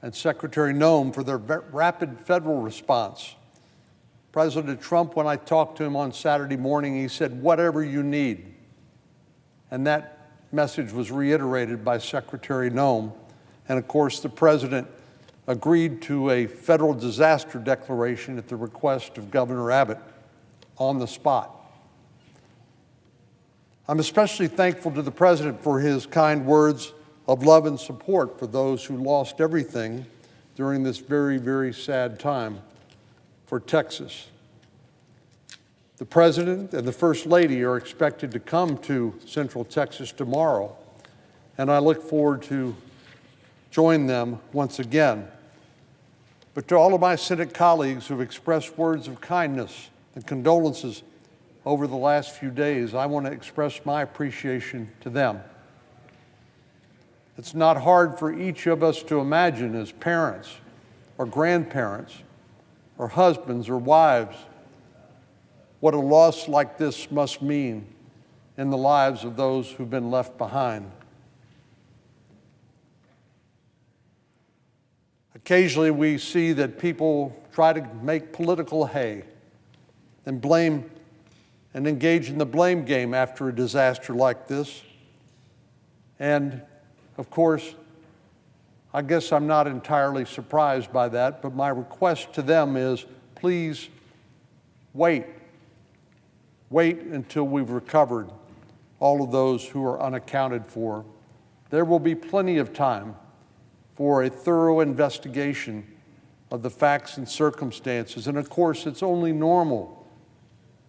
and Secretary Noem for their rapid federal response. President Trump, when I talked to him on Saturday morning, he said, "Whatever you need." And that message was reiterated by Secretary Noem. And of course, the President agreed to a federal disaster declaration at the request of Governor Abbott on the spot. I'm especially thankful to the President for his kind words of love and support for those who lost everything during this very, very sad time for Texas. The President and the First Lady are expected to come to Central Texas tomorrow, and I look forward to join them once again. But to all of my Senate colleagues who've expressed words of kindness and condolences over the last few days, I want to express my appreciation to them. It's not hard for each of us to imagine as parents or grandparents or husbands or wives what a loss like this must mean in the lives of those who've been left behind. A Occasionally we see that people try to make political hay and blame and engage in the blame game after a disaster like this. And of course, I guess I'm not entirely surprised by that, but my request to them is, please wait. Wait until we've recovered all of those who are unaccounted for. There will be plenty of time for a thorough investigation of the facts and circumstances. And of course, it's only normal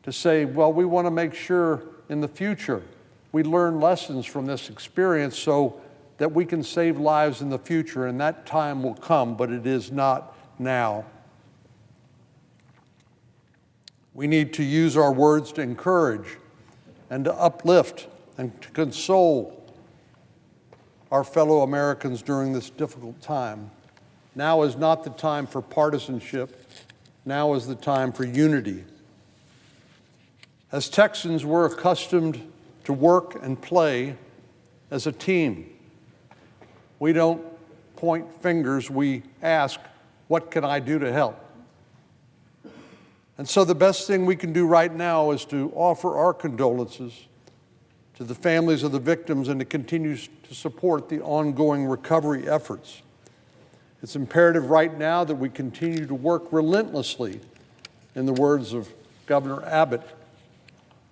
to say, well, we want to make sure in the future we learn lessons from this experience so that we can save lives in the future, and that time will come, but it is not now. We need to use our words to encourage and to uplift and to console our fellow Americans during this difficult time. Now is not the time for partisanship. Now is the time for unity. As Texans, we're accustomed to work and play as a team. We don't point fingers, we ask, what can I do to help? And so the best thing we can do right now is to offer our condolences to the families of the victims and to continue to support the ongoing recovery efforts. It's imperative right now that we continue to work relentlessly, in the words of Governor Abbott,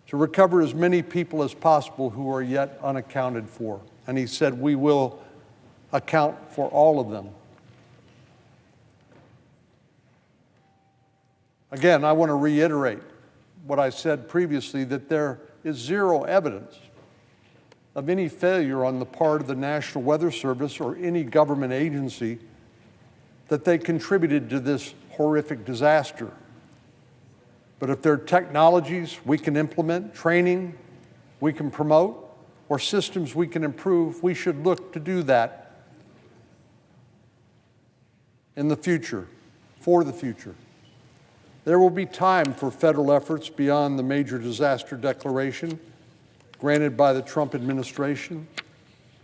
to recover as many people as possible who are yet unaccounted for. And he said, we will account for all of them. Again, I want to reiterate what I said previously, that there is zero evidence of any failure on the part of the National Weather Service or any government agency that they contributed to this horrific disaster. But if there are technologies we can implement, training we can promote, or systems we can improve, we should look to do that in the future, for the future. There will be time for federal efforts beyond the major disaster declaration granted by the Trump administration.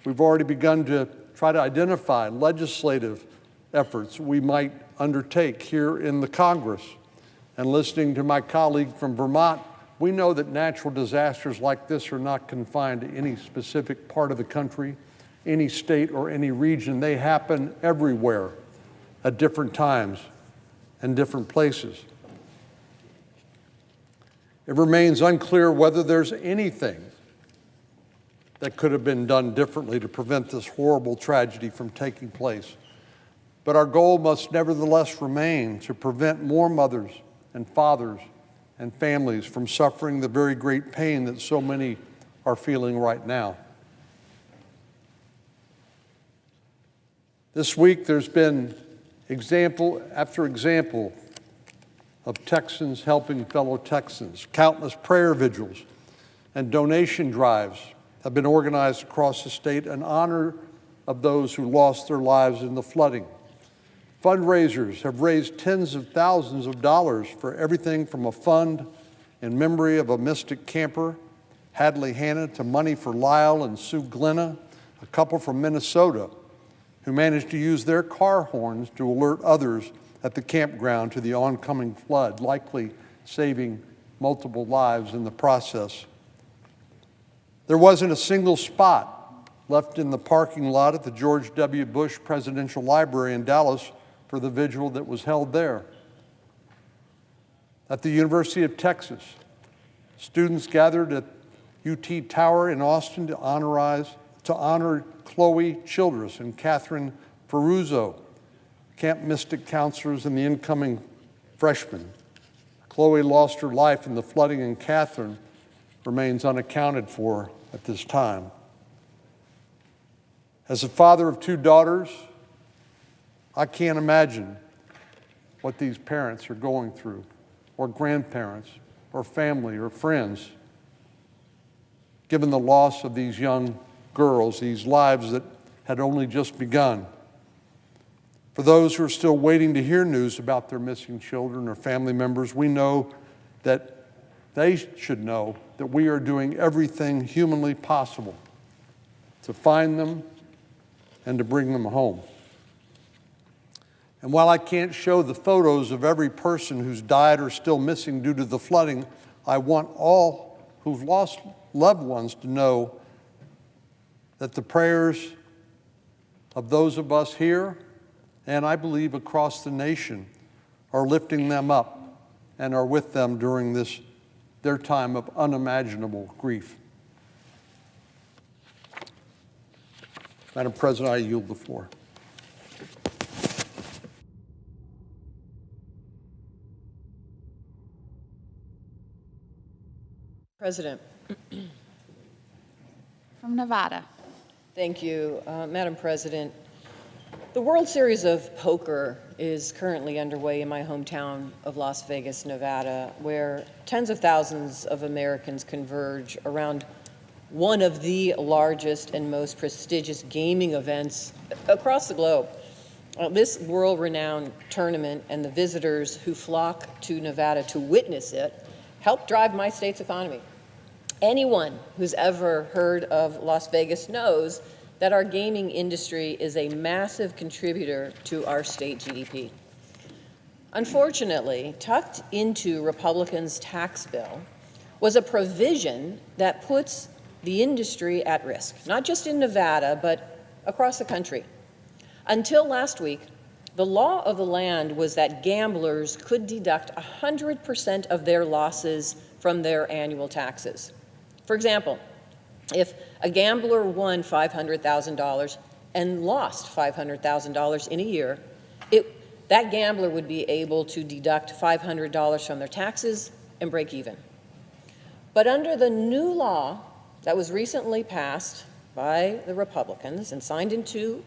We've already begun to try to identify legislative efforts we might undertake here in the Congress. And listening to my colleague from Vermont, we know that natural disasters like this are not confined to any specific part of the country, any state, or any region. They happen everywhere at different times and different places. It remains unclear whether there's anything that could have been done differently to prevent this horrible tragedy from taking place. But our goal must nevertheless remain to prevent more mothers and fathers and families from suffering the very great pain that so many are feeling right now. This week there's been example after example of Texans helping fellow Texans. Countless prayer vigils and donation drives have been organized across the state in honor of those who lost their lives in the flooding. Fundraisers have raised tens of thousands of dollars for everything from a fund in memory of a mystic camper, Hadley Hanna, to money for Lyle and Sue Glenna, a couple from Minnesota who managed to use their car horns to alert others at the campground to the oncoming flood, likely saving multiple lives in the process. There wasn't a single spot left in the parking lot at the George W. Bush Presidential Library in Dallas for the vigil that was held there. At the University of Texas, students gathered at UT Tower in Austin to honor Chloe Childress and Catherine Ferruzzo, Camp Mystic counselors and the incoming freshmen. Chloe lost her life in the flooding, and Catherine remains unaccounted for at this time. As a father of two daughters, I can't imagine what these parents are going through, or grandparents, or family, or friends, given the loss of these young girls, these lives that had only just begun. For those who are still waiting to hear news about their missing children or family members, we know that they should know that we are doing everything humanly possible to find them and to bring them home. And while I can't show the photos of every person who's died or still missing due to the flooding, I want all who've lost loved ones to know that the prayers of those of us here, and I believe across the nation, are lifting them up and are with them during their time of unimaginable grief. Madam President, I yield the floor. President. From Nevada. Thank you, Madam President. The World Series of Poker is currently underway in my hometown of Las Vegas, Nevada, where tens of thousands of Americans converge around one of the largest and most prestigious gaming events across the globe. This world-renowned tournament and the visitors who flock to Nevada to witness it help drive my state's economy. Anyone who's ever heard of Las Vegas knows that our gaming industry is a massive contributor to our state GDP. Unfortunately, tucked into Republicans' tax bill was a provision that puts the industry at risk, not just in Nevada, but across the country. Until last week, the law of the land was that gamblers could deduct 100% of their losses from their annual taxes. For example, if a gambler won $500,000 and lost $500,000 in a year, that gambler would be able to deduct $500 from their taxes and break even. But under the new law that was recently passed by the Republicans and signed into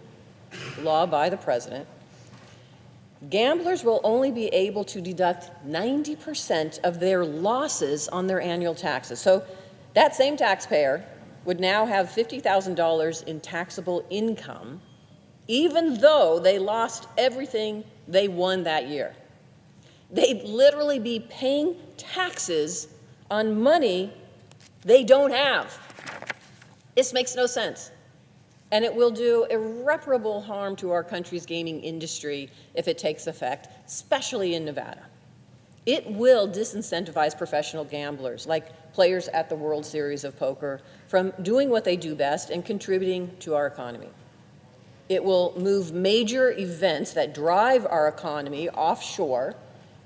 law by the president, gamblers will only be able to deduct 90% of their losses on their annual taxes. So that same taxpayer would now have $50,000 in taxable income, even though they lost everything they won that year. They'd literally be paying taxes on money they don't have. This makes no sense. And it will do irreparable harm to our country's gaming industry if it takes effect, especially in Nevada. It will disincentivize professional gamblers, like players at the World Series of Poker, from doing what they do best and contributing to our economy. It will move major events that drive our economy offshore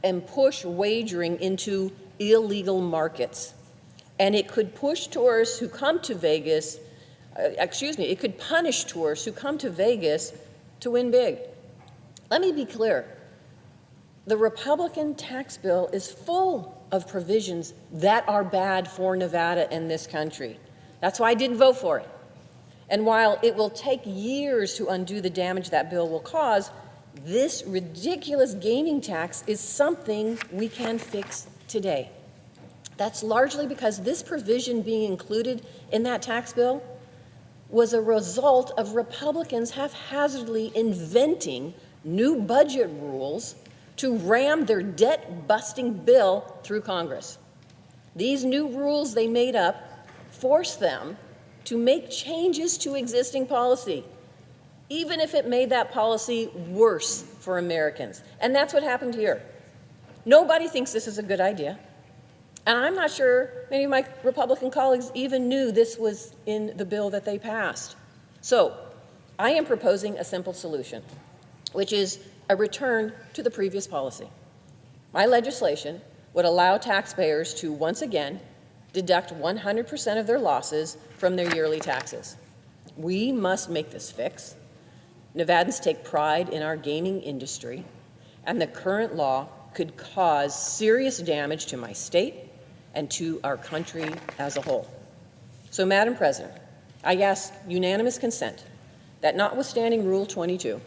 and push wagering into illegal markets. And it could push tourists who come to Vegas, it could punish tourists who come to Vegas to win big. Let me be clear. The Republican tax bill is full of provisions that are bad for Nevada and this country. That's why I didn't vote for it. And while it will take years to undo the damage that bill will cause, this ridiculous gaming tax is something we can fix today. That's largely because this provision being included in that tax bill was a result of Republicans haphazardly inventing new budget rules to ram their debt-busting bill through Congress. These new rules they made up force them to make changes to existing policy, even if it made that policy worse for Americans. And that's what happened here. Nobody thinks this is a good idea. And I'm not sure many of my Republican colleagues even knew this was in the bill that they passed. So I am proposing a simple solution, which is a return to the previous policy. My legislation would allow taxpayers to once again deduct 100% of their losses from their yearly taxes. We must make this fix. Nevadans take pride in our gaming industry, and the current law could cause serious damage to my state and to our country as a whole. So, Madam President, I ask unanimous consent that notwithstanding Rule 22,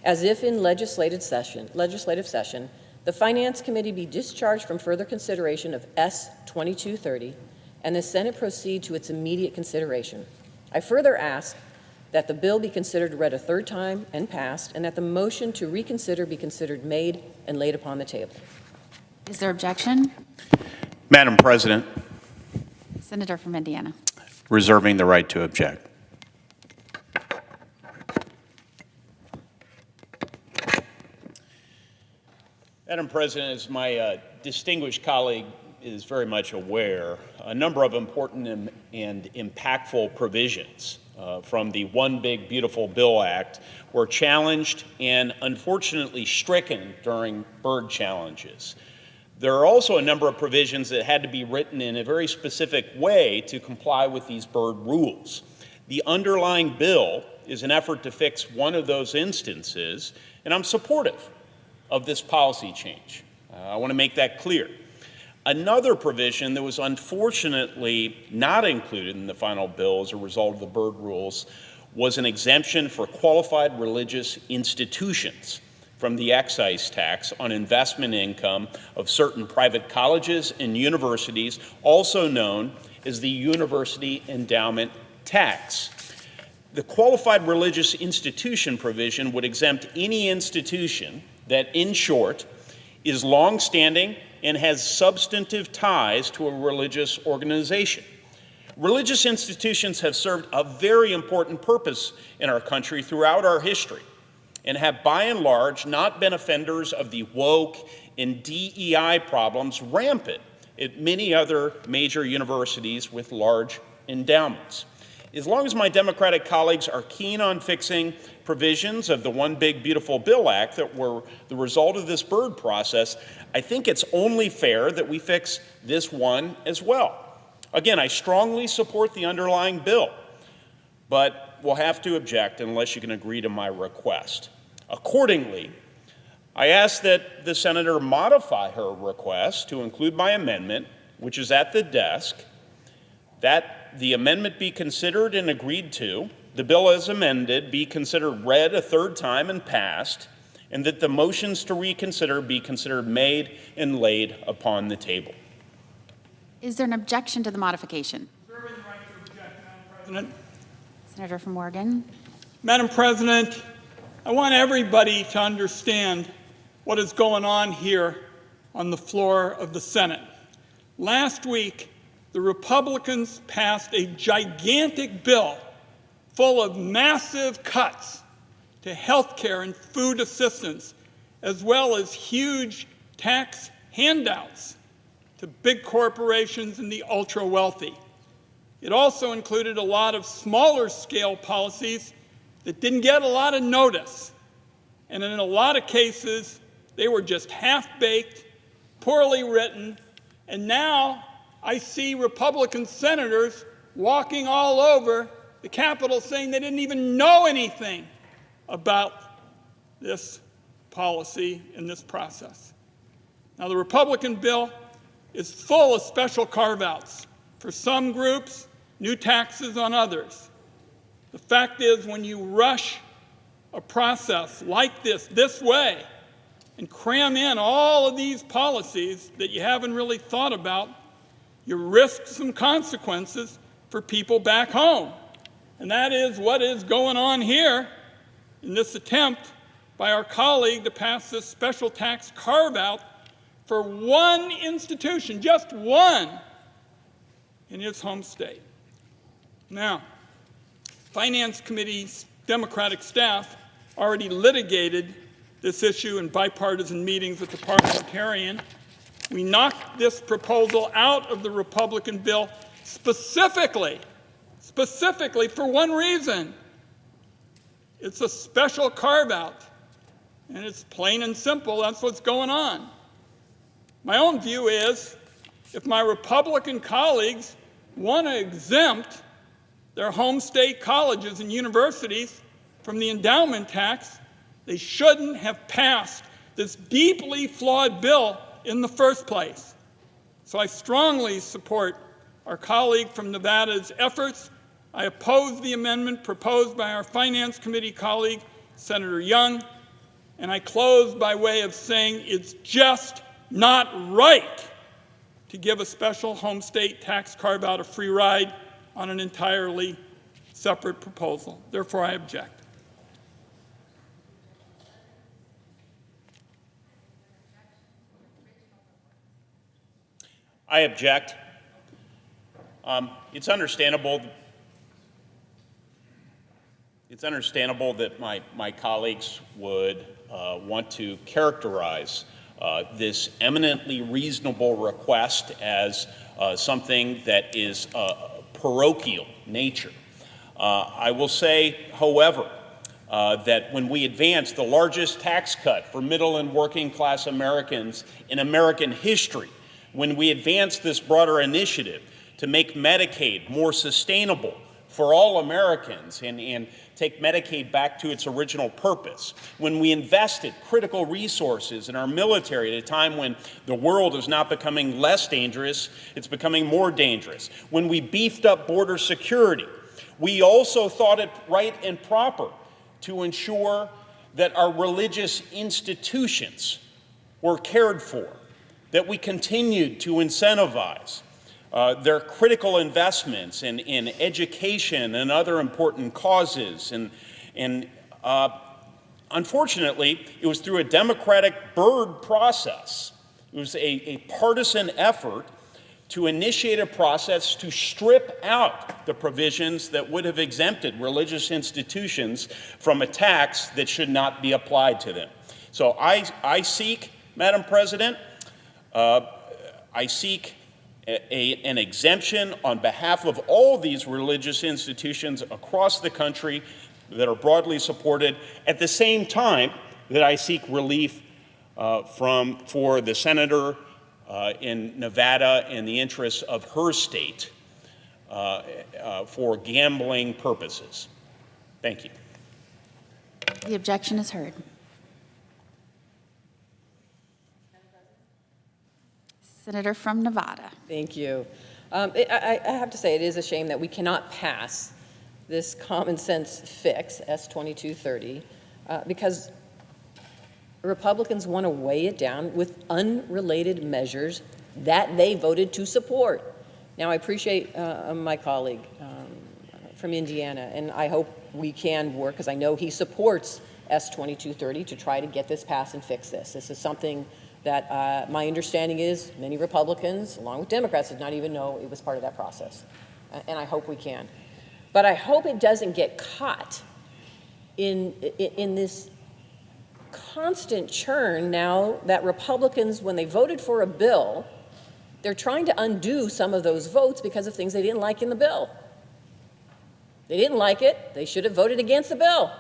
as if in legislative session, the Finance Committee be discharged from further consideration of S. 2230 and the Senate proceed to its immediate consideration. I further ask that the bill be considered read a third time and passed, and that the motion to reconsider be considered made and laid upon the table. Is there objection? Madam President, Senator from Indiana. reserving the right to object. Madam President, as my distinguished colleague is very much aware, a number of important and impactful provisions from the One Big Beautiful Bill Act were challenged and unfortunately stricken during bird challenges. There are also a number of provisions that had to be written in a very specific way to comply with these bird rules. The underlying bill is an effort to fix one of those instances, and I'm supportive of this policy change. I want to make that clear. Another provision that was unfortunately not included in the final bill as a result of the bird rules was an exemption for qualified religious institutions from the excise tax on investment income of certain private colleges and universities, also known as the University Endowment Tax. The qualified religious institution provision would exempt any institution that, in short, is longstanding and has substantive ties to a religious organization. Religious institutions have served a very important purpose in our country throughout our history and have by and large not been offenders of the woke and DEI problems rampant at many other major universities with large endowments. As long as my Democratic colleagues are keen on fixing provisions of the One Big Beautiful Bill Act that were the result of this bird process, I think it's only fair that we fix this one as well. Again, I strongly support the underlying bill, but we'll have to object unless you can agree to my request. Accordingly, I ask that the senator modify her request to include my amendment, which is at the desk, that the amendment be considered and agreed to, the bill as amended be considered read a third time and passed, and that the motions to reconsider be considered made and laid upon the table. Is there an objection to the modification? Reserving the right to object, Madam President. Senator from Oregon. Madam President, I want everybody to understand what is going on here on the floor of the Senate. Last week, the Republicans passed a gigantic bill full of massive cuts to health care and food assistance, as well as huge tax handouts to big corporations and the ultra-wealthy. It also included a lot of smaller scale policies that didn't get a lot of notice. And in a lot of cases, they were just half-baked, poorly written, and now I see Republican senators walking all over the Capitol saying they didn't even know anything about this policy and this process. Now, the Republican bill is full of special carve-outs for some groups, new taxes on others. The fact is, when you rush a process like this way, and cram in all of these policies that you haven't really thought about, you risk some consequences for people back home. And that is what is going on here in this attempt by our colleague to pass this special tax carve-out for one institution, just one, in his home state. Now, Finance Committee's Democratic staff already litigated this issue in bipartisan meetings with the parliamentarian. We knocked this proposal out of the Republican bill specifically for one reason. It's a special carve-out, and it's plain and simple. That's what's going on. My own view is, if my Republican colleagues want to exempt their home state colleges and universities from the endowment tax, they shouldn't have passed this deeply flawed bill in the first place. So I strongly support our colleague from Nevada's efforts. I oppose the amendment proposed by our Finance Committee colleague, Senator Young, and I close by way of saying it's just not right to give a special home state tax carve-out a free ride on an entirely separate proposal. Therefore, I object. I object. It's understandable that my colleagues would want to characterize this eminently reasonable request as something that is parochial nature. I will say, however, that when we advance the largest tax cut for middle and working class Americans in American history, when we advance this broader initiative to make Medicaid more sustainable for all Americans and take Medicaid back to its original purpose, when we invested critical resources in our military at a time when the world is not becoming less dangerous, it's becoming more dangerous, when we beefed up border security, we also thought it right and proper to ensure that our religious institutions were cared for, that we continued to incentivize their critical investments in education and other important causes. And unfortunately, it was through a democratic Byrd process. It was a partisan effort to initiate a process to strip out the provisions that would have exempted religious institutions from a tax that should not be applied to them. So I seek, Madam President, I seek an exemption on behalf of all these religious institutions across the country that are broadly supported, at the same time that I seek relief for the senator in Nevada in the interests of her state for gambling purposes. Thank you. The objection is heard. Senator from Nevada. Thank you. I have to say it is a shame that we cannot pass this common sense fix, S-2230, because Republicans want to weigh it down with unrelated measures that they voted to support. Now, I appreciate my colleague from Indiana, and I hope we can work, because I know he supports S-2230, to try to get this passed and fix this. This is something that my understanding is many Republicans, along with Democrats, did not even know it was part of that process. And I hope we can. But I hope it doesn't get caught in this constant churn now that Republicans, when they voted for a bill, they're trying to undo some of those votes because of things they didn't like in the bill. They didn't like it. They should have voted against the bill.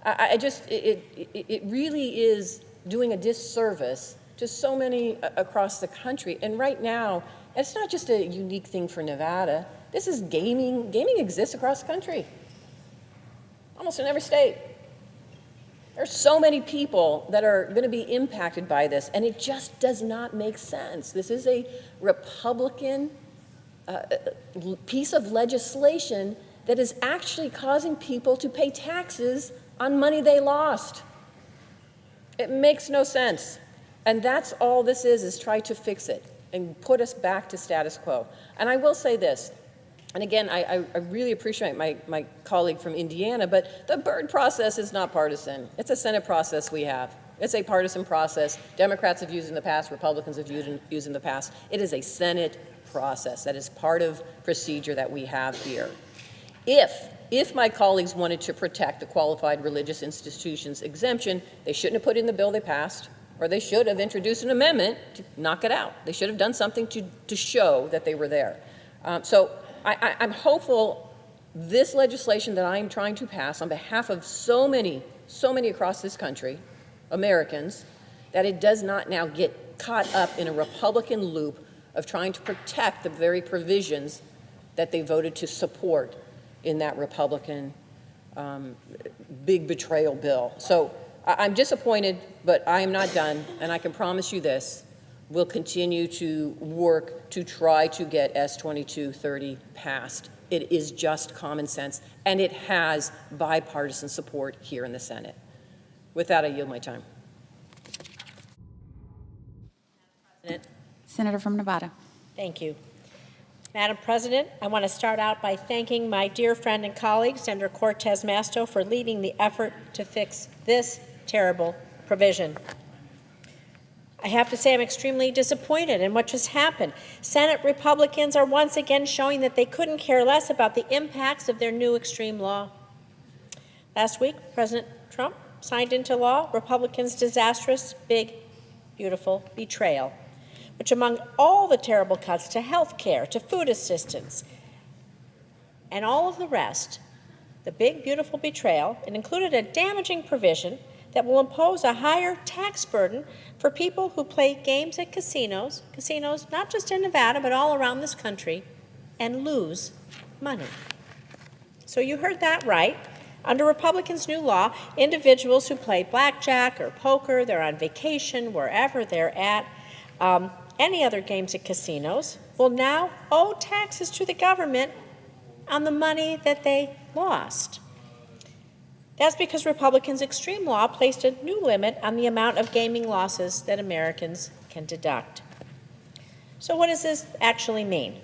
It really is doing a disservice to so many across the country. And right now, it's not just a unique thing for Nevada. This is gaming. Gaming exists across the country, almost in every state. There's so many people that are going to be impacted by this, and it just does not make sense. This is a Republican piece of legislation that is actually causing people to pay taxes on money they lost. It makes no sense. And that's all this is try to fix it and put us back to status quo. And I will say this, and again, I really appreciate my colleague from Indiana, but the Byrd process is not partisan. It's a Senate process we have. It's a partisan process. Democrats have used in the past, Republicans have used in the past. It is a Senate process that is part of procedure that we have here. If my colleagues wanted to protect the qualified religious institutions exemption, they shouldn't have put in the bill they passed, or they should have introduced an amendment to knock it out. They should have done something to show that they were there. So I'm hopeful this legislation that I'm trying to pass on behalf of so many across this country, Americans, that it does not now get caught up in a Republican loop of trying to protect the very provisions that they voted to support in that Republican big betrayal bill. So I'm disappointed, but I am not done, and I can promise you this. We'll continue to work to try to get S-2230 passed. It is just common sense, and it has bipartisan support here in the Senate. With that, I yield my time. Senator from Nevada. Thank you. Madam President, I want to start out by thanking my dear friend and colleague, Senator Cortez Masto, for leading the effort to fix this terrible provision. I have to say I'm extremely disappointed in what just happened. Senate Republicans are once again showing that they couldn't care less about the impacts of their new extreme law. Last week, President Trump signed into law Republicans' disastrous big beautiful betrayal, which among all the terrible cuts to health care, to food assistance, and all of the rest, the big, beautiful betrayal, it included a damaging provision that will impose a higher tax burden for people who play games at casinos not just in Nevada, but all around this country, and lose money. So you heard that right. Under Republicans' new law, individuals who play blackjack or poker, they're on vacation, wherever they're at, any other games at casinos, will now owe taxes to the government on the money that they lost. That's because Republicans' extreme law placed a new limit on the amount of gaming losses that Americans can deduct. So what does this actually mean?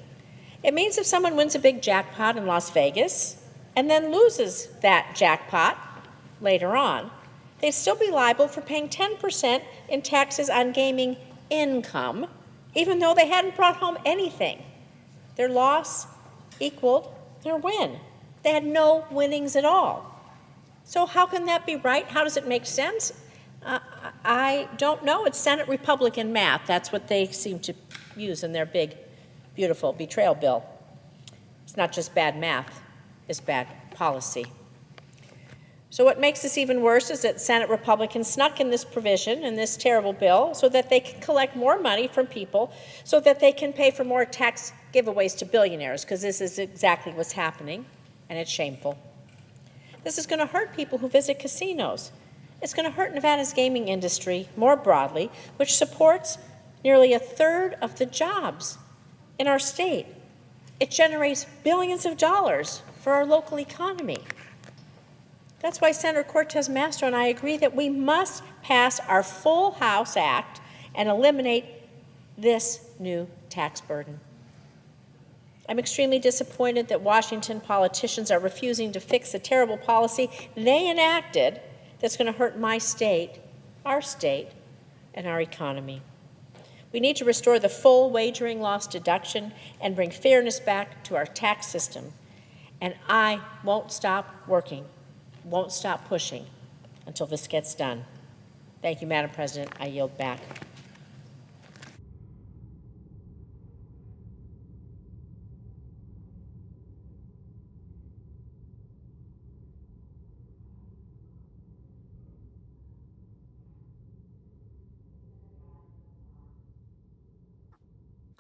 It means if someone wins a big jackpot in Las Vegas and then loses that jackpot later on, they'd still be liable for paying 10% in taxes on gaming income, even though they hadn't brought home anything. Their loss equaled their win. They had no winnings at all. So how can that be right? How does it make sense? I don't know. It's Senate Republican math. That's what they seem to use in their big, beautiful betrayal bill. It's not just bad math, it's bad policy. So what makes this even worse is that Senate Republicans snuck in this provision in this terrible bill so that they can collect more money from people so that they can pay for more tax giveaways to billionaires, because this is exactly what's happening, and it's shameful. This is going to hurt people who visit casinos. It's going to hurt Nevada's gaming industry more broadly, which supports nearly a third of the jobs in our state. It generates billions of dollars for our local economy. That's why Senator Cortez Masto and I agree that we must pass our Full House Act and eliminate this new tax burden. I'm extremely disappointed that Washington politicians are refusing to fix the terrible policy they enacted that's going to hurt my state, and our economy. We need to restore the full wagering loss deduction and bring fairness back to our tax system. And I won't stop working, won't stop pushing until this gets done. Thank you, Madam President. I yield back.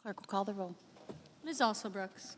Clerk will call the roll. Ms. Alsobrooks.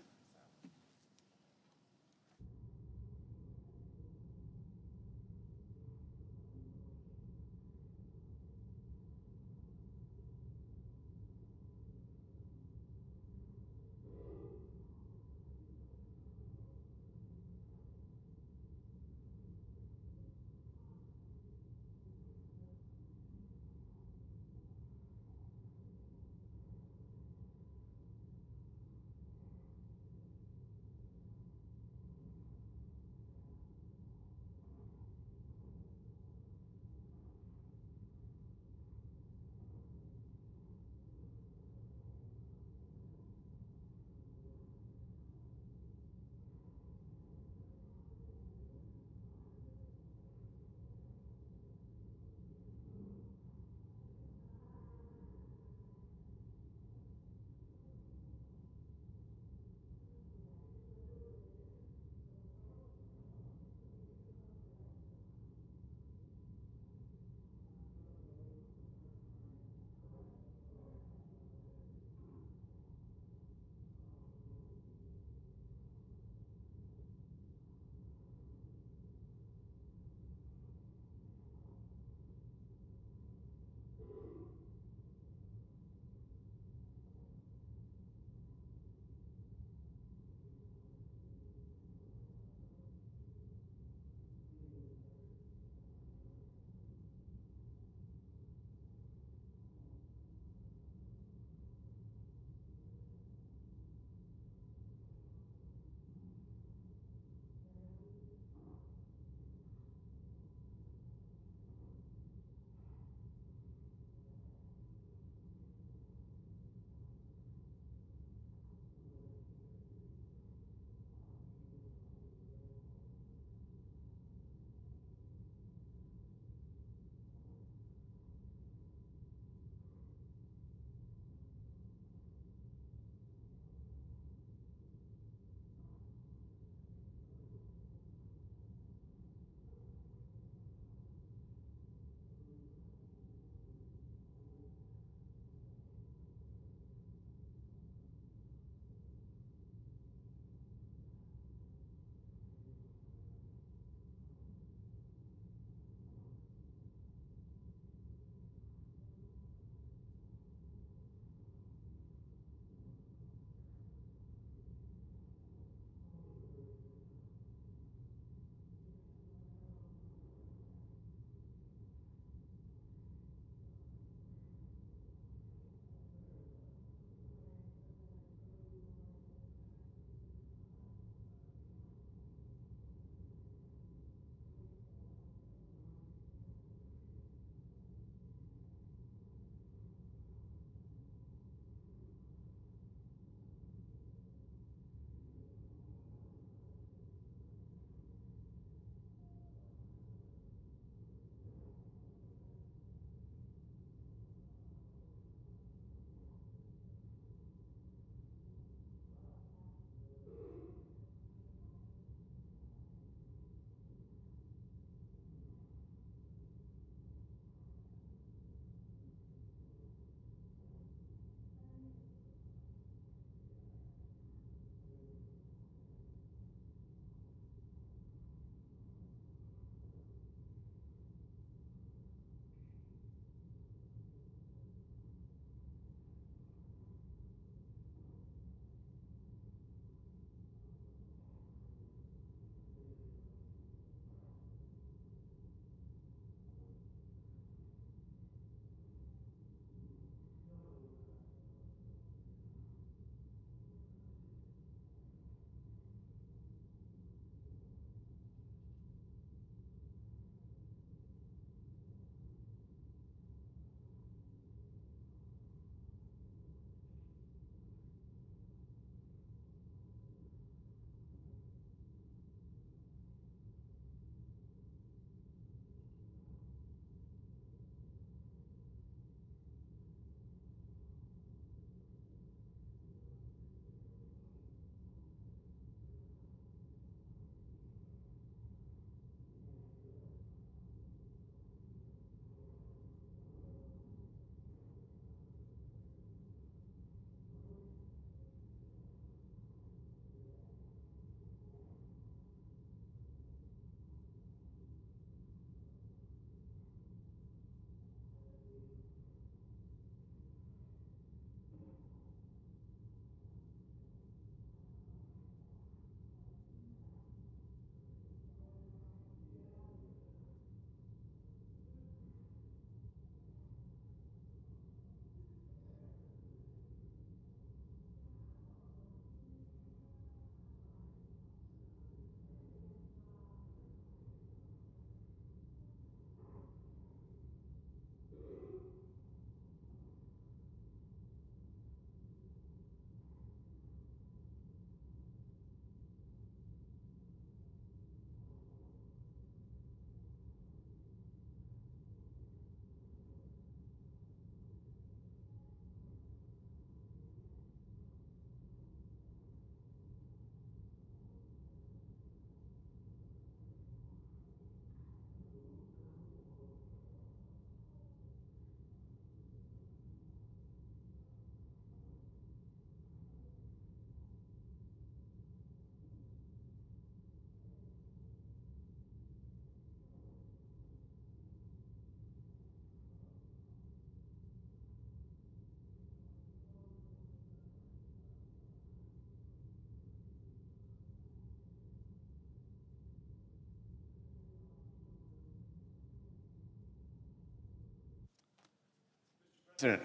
Senator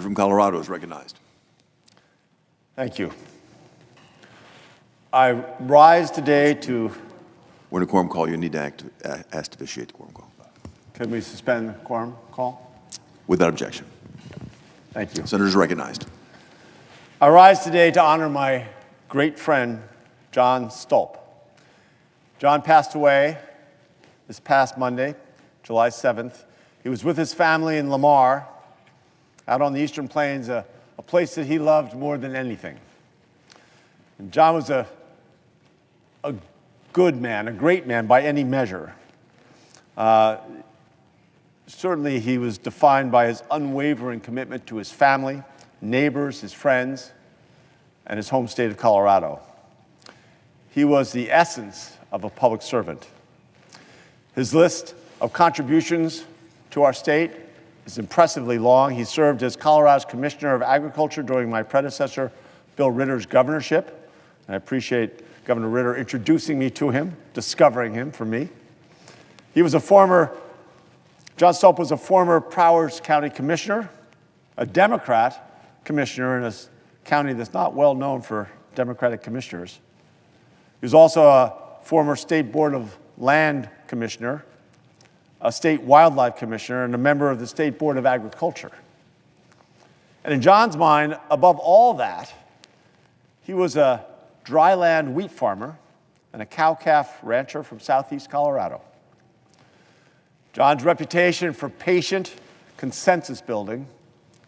from Colorado is recognized. Thank you. I rise today to... When a quorum call, you need to ask to vitiate the quorum call. Can we suspend the quorum call? Without objection. Thank you. Senator is recognized. I rise today to honor my great friend, John Stalp. John passed away this past Monday, July 7th. He was with his family in Lamar, out on the Eastern Plains, a place that he loved more than anything. And John was a good man, a great man by any measure. Certainly he was defined by his unwavering commitment to his family, neighbors, his friends, and his home state of Colorado. He was the essence of a public servant. His list of contributions to our state is impressively long. He served as Colorado's Commissioner of Agriculture during my predecessor, Bill Ritter's governorship. And I appreciate Governor Ritter introducing me to him, discovering him for me. John Stalp was a former Prowers County Commissioner, a Democrat commissioner in a county that's not well known for Democratic commissioners. He was also a former State Board of Land Commissioner, a State Wildlife Commissioner, and a member of the State Board of Agriculture. And in John's mind, above all that, he was a dryland wheat farmer and a cow-calf rancher from southeast Colorado. John's reputation for patient consensus building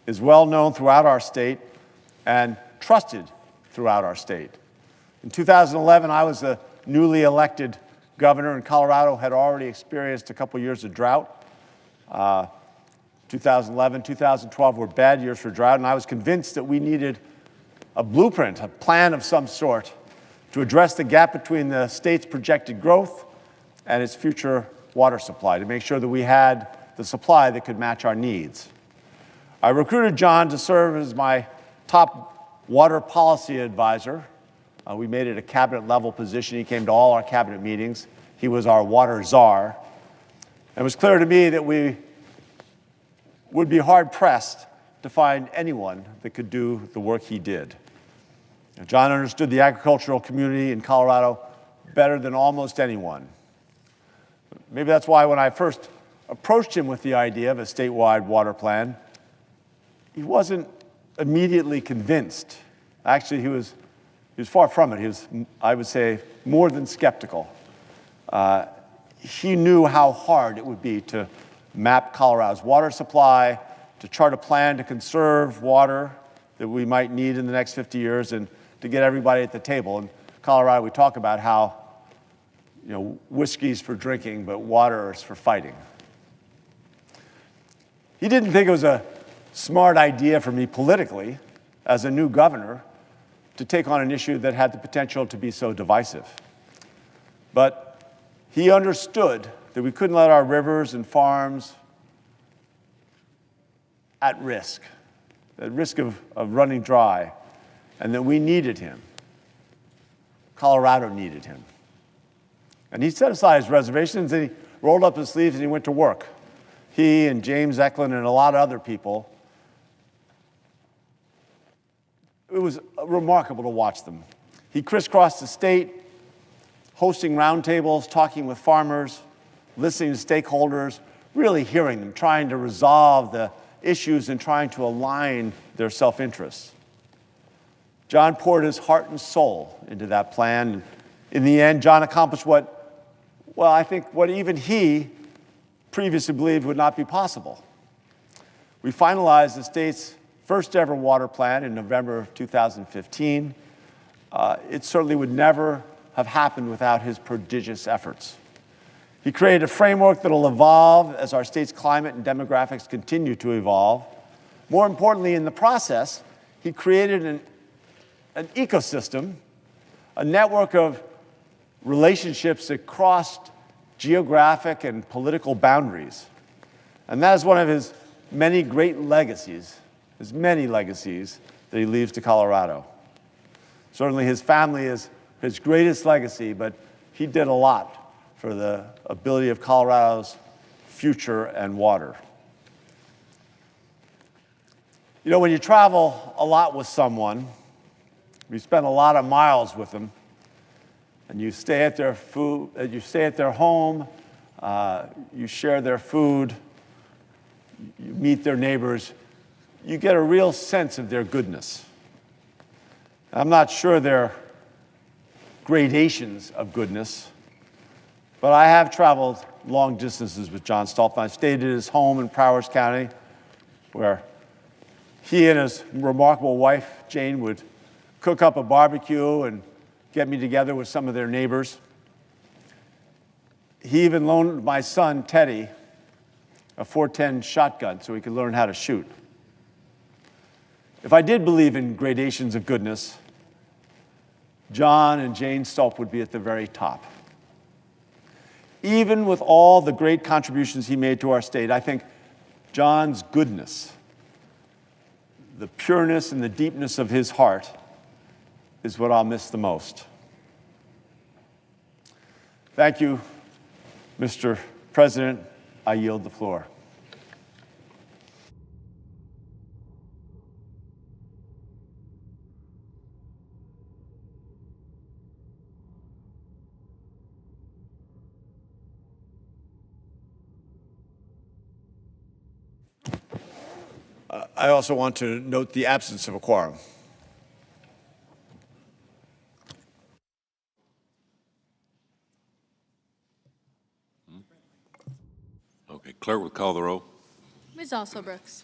is well known throughout our state and trusted throughout our state. In 2011, I was the newly elected governor, and Colorado had already experienced a couple years of drought. 2011, 2012 were bad years for drought, and I was convinced that we needed a blueprint, a plan of some sort to address the gap between the state's projected growth and its future water supply, to make sure that we had the supply that could match our needs. I recruited John to serve as my top water policy advisor. We made it a cabinet-level position. He came to all our cabinet meetings. He was our water czar. And it was clear to me that we would be hard-pressed to find anyone that could do the work he did. And John understood the agricultural community in Colorado better than almost anyone. Maybe that's why when I first approached him with the idea of a statewide water plan, he wasn't immediately convinced. Actually, he was far from it. He was, I would say, more than skeptical. He knew how hard it would be to map Colorado's water supply, to chart a plan to conserve water that we might need in the next 50 years, and to get everybody at the table. In Colorado, we talk about how whiskey's for drinking, but water is for fighting. He didn't think it was a smart idea for me politically, as a new governor, to take on an issue that had the potential to be so divisive. But he understood that we couldn't let our rivers and farms at risk of running dry, and that we needed him. Colorado needed him. And he set aside his reservations, and he rolled up his sleeves and he went to work. He and James Eklund and a lot of other people. It was remarkable to watch them. He crisscrossed the state, hosting roundtables, talking with farmers, listening to stakeholders, really hearing them, trying to resolve the issues and trying to align their self-interests. John poured his heart and soul into that plan. In the end, John accomplished what even he previously believed would not be possible. We finalized the state's first ever water plan in November of 2015. It certainly would never have happened without his prodigious efforts. He created a framework that will evolve as our state's climate and demographics continue to evolve. More importantly, in the process, he created an ecosystem, a network of relationships that crossed geographic and political boundaries. And that is one of his many great legacies, that he leaves to Colorado. Certainly his family is his greatest legacy, but he did a lot for the ability of Colorado's future and water. You know, when you travel a lot with someone, you spend a lot of miles with them, and you stay at their you stay at their home, you share their food, you meet their neighbors, you get a real sense of their goodness. I'm not sure there are gradations of goodness, but I have traveled long distances with John Stalp. I've stayed at his home in Prowers County, where he and his remarkable wife, Jane, would cook up a barbecue and get me together with some of their neighbors. He even loaned my son, Teddy, a .410 shotgun so he could learn how to shoot. If I did believe in gradations of goodness, John and Jane Stalp would be at the very top. Even with all the great contributions he made to our state, I think John's goodness, the pureness and the deepness of his heart, is what I'll miss the most. Thank you, Mr. President. I yield the floor. I also want to note the absence of a quorum. Okay, clerk will call the roll. Ms. Alsobrooks.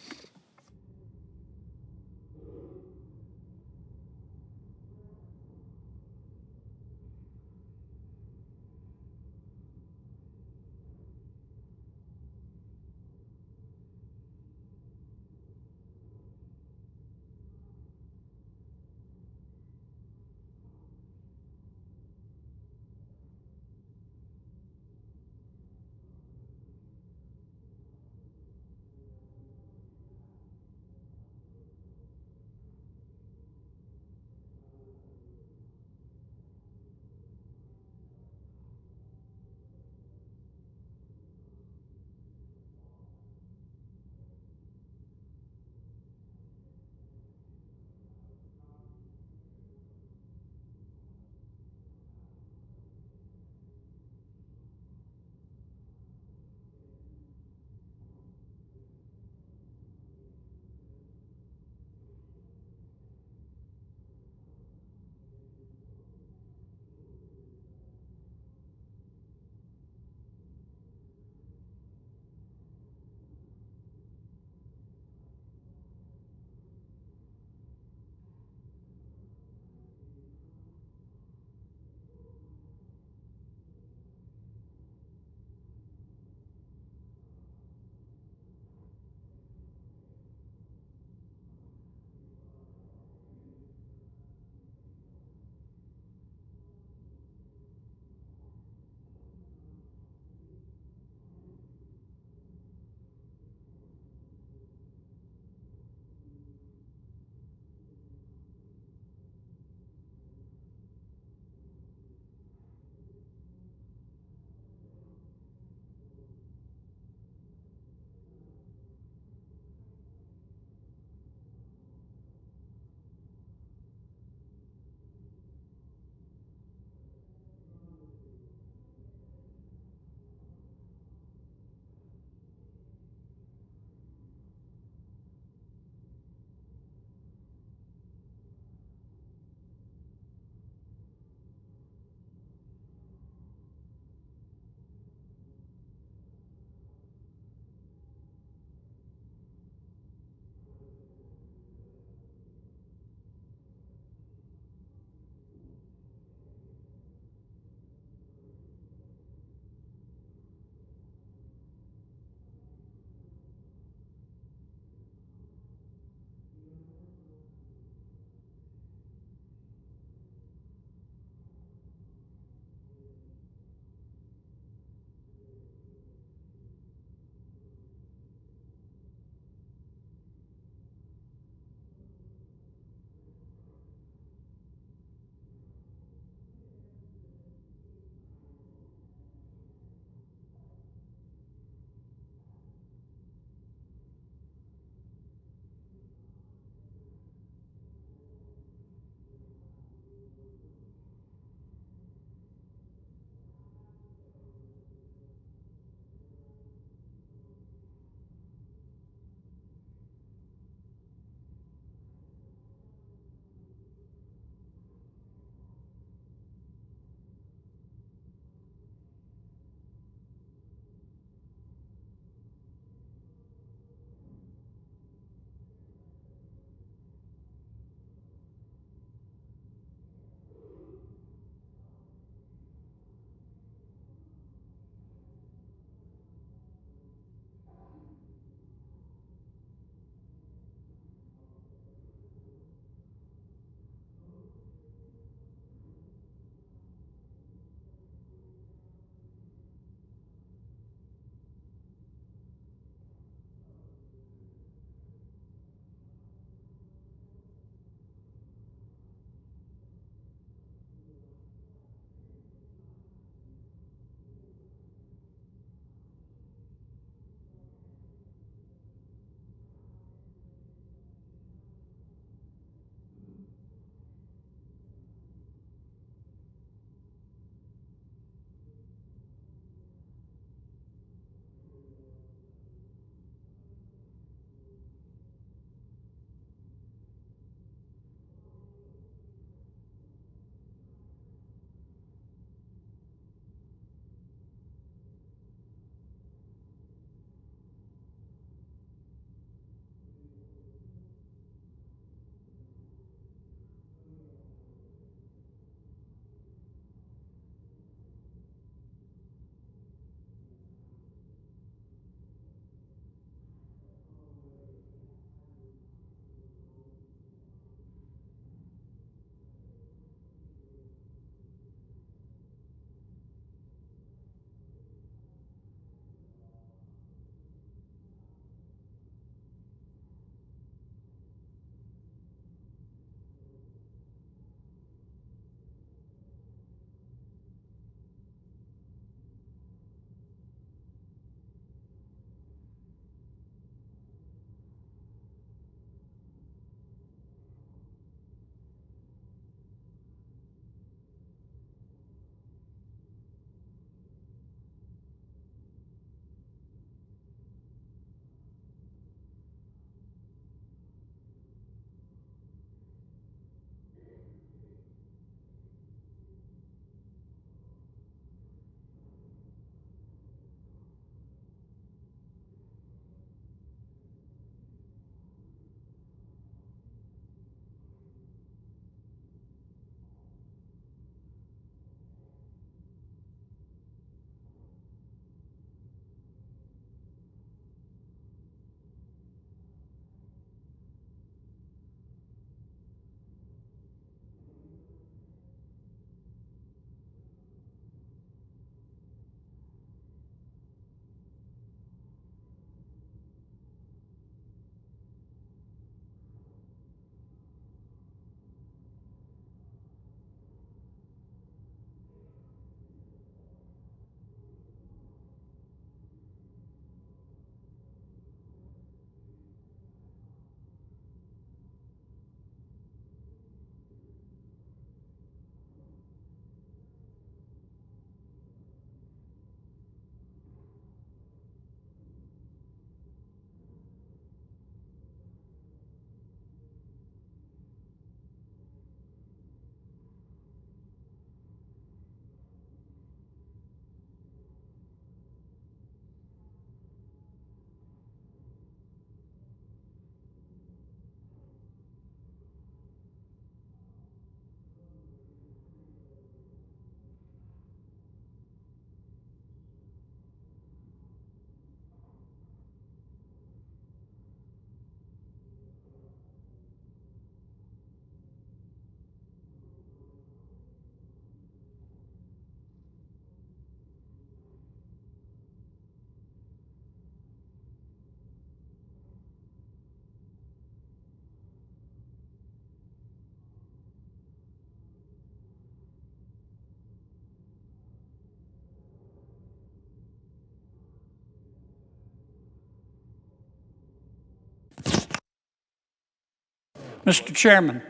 Mr. Chairman.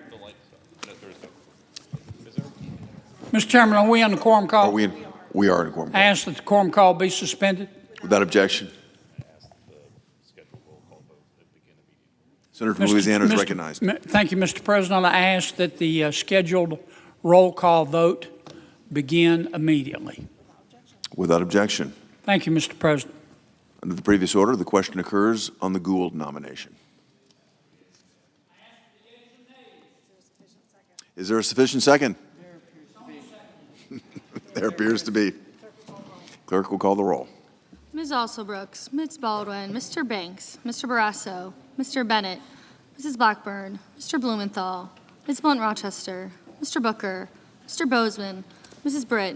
Mr. Chairman, are we on the quorum call? We are in a quorum I call. ask that the quorum call be suspended. Without objection. Senator from Mr. Louisiana is Mr. recognized. Thank you, Mr. President. I ask that the scheduled roll call vote begin immediately. Without objection. Thank you, Mr. President. Under the previous order, the question occurs on the Gould nomination. Is there a sufficient second? There appears to be. Clerk will call the roll. Ms. Alsobrooks, Ms. Baldwin, Mr. Banks, Mr. Barrasso, Mr. Bennett, Mrs. Blackburn, Mr. Blumenthal, Ms. Blunt-Rochester, Mr. Booker, Mr. Bozeman, Mrs. Britt,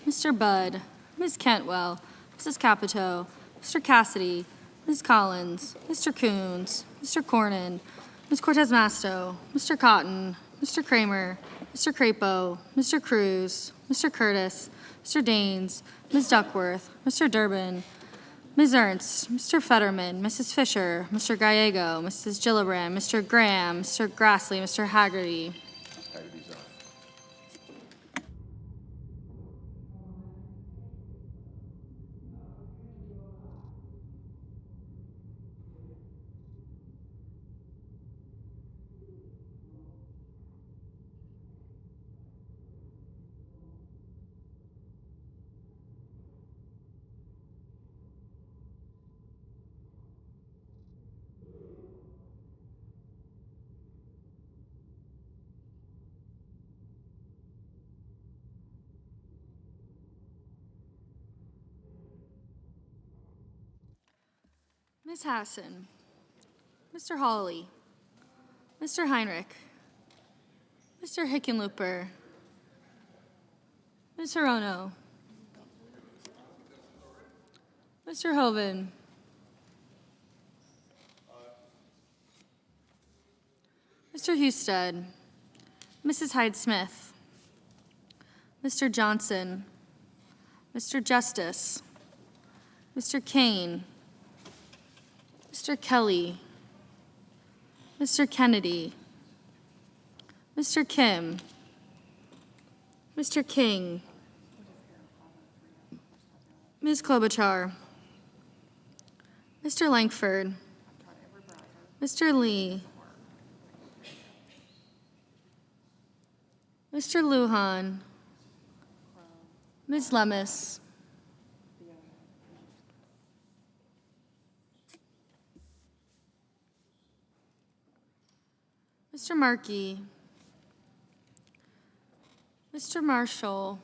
Mr. Budd, Ms. Cantwell, Mrs. Capito, Mr. Cassidy, Ms. Collins, Mr. Coons, Mr. Cornyn, Ms. Cortez Masto, Mr. Cotton, Mr. Kramer, Mr. Crapo, Mr. Cruz, Mr. Curtis, Mr. Daines, Ms. Duckworth, Mr. Durbin, Ms. Ernst, Mr. Fetterman, Mrs. Fisher, Mr. Gallego, Mrs. Gillibrand, Mr. Graham, Mr. Grassley, Mr. Haggerty. Ms. Hassan, Mr. Hawley, Mr. Heinrich, Mr. Hickenlooper, Ms. Hirono, Mr. Hoven, Mr. Husted, Mrs. Hyde-Smith, Mr. Johnson, Mr. Justice, Mr. Kane, Mr. Kelly, Mr. Kennedy, Mr. Kim, Mr. King, Ms. Klobuchar, Mr. Langford, Mr. Lee, Mr. Lujan, Ms. Lemus, Mr. Markey, Mr. Marshall,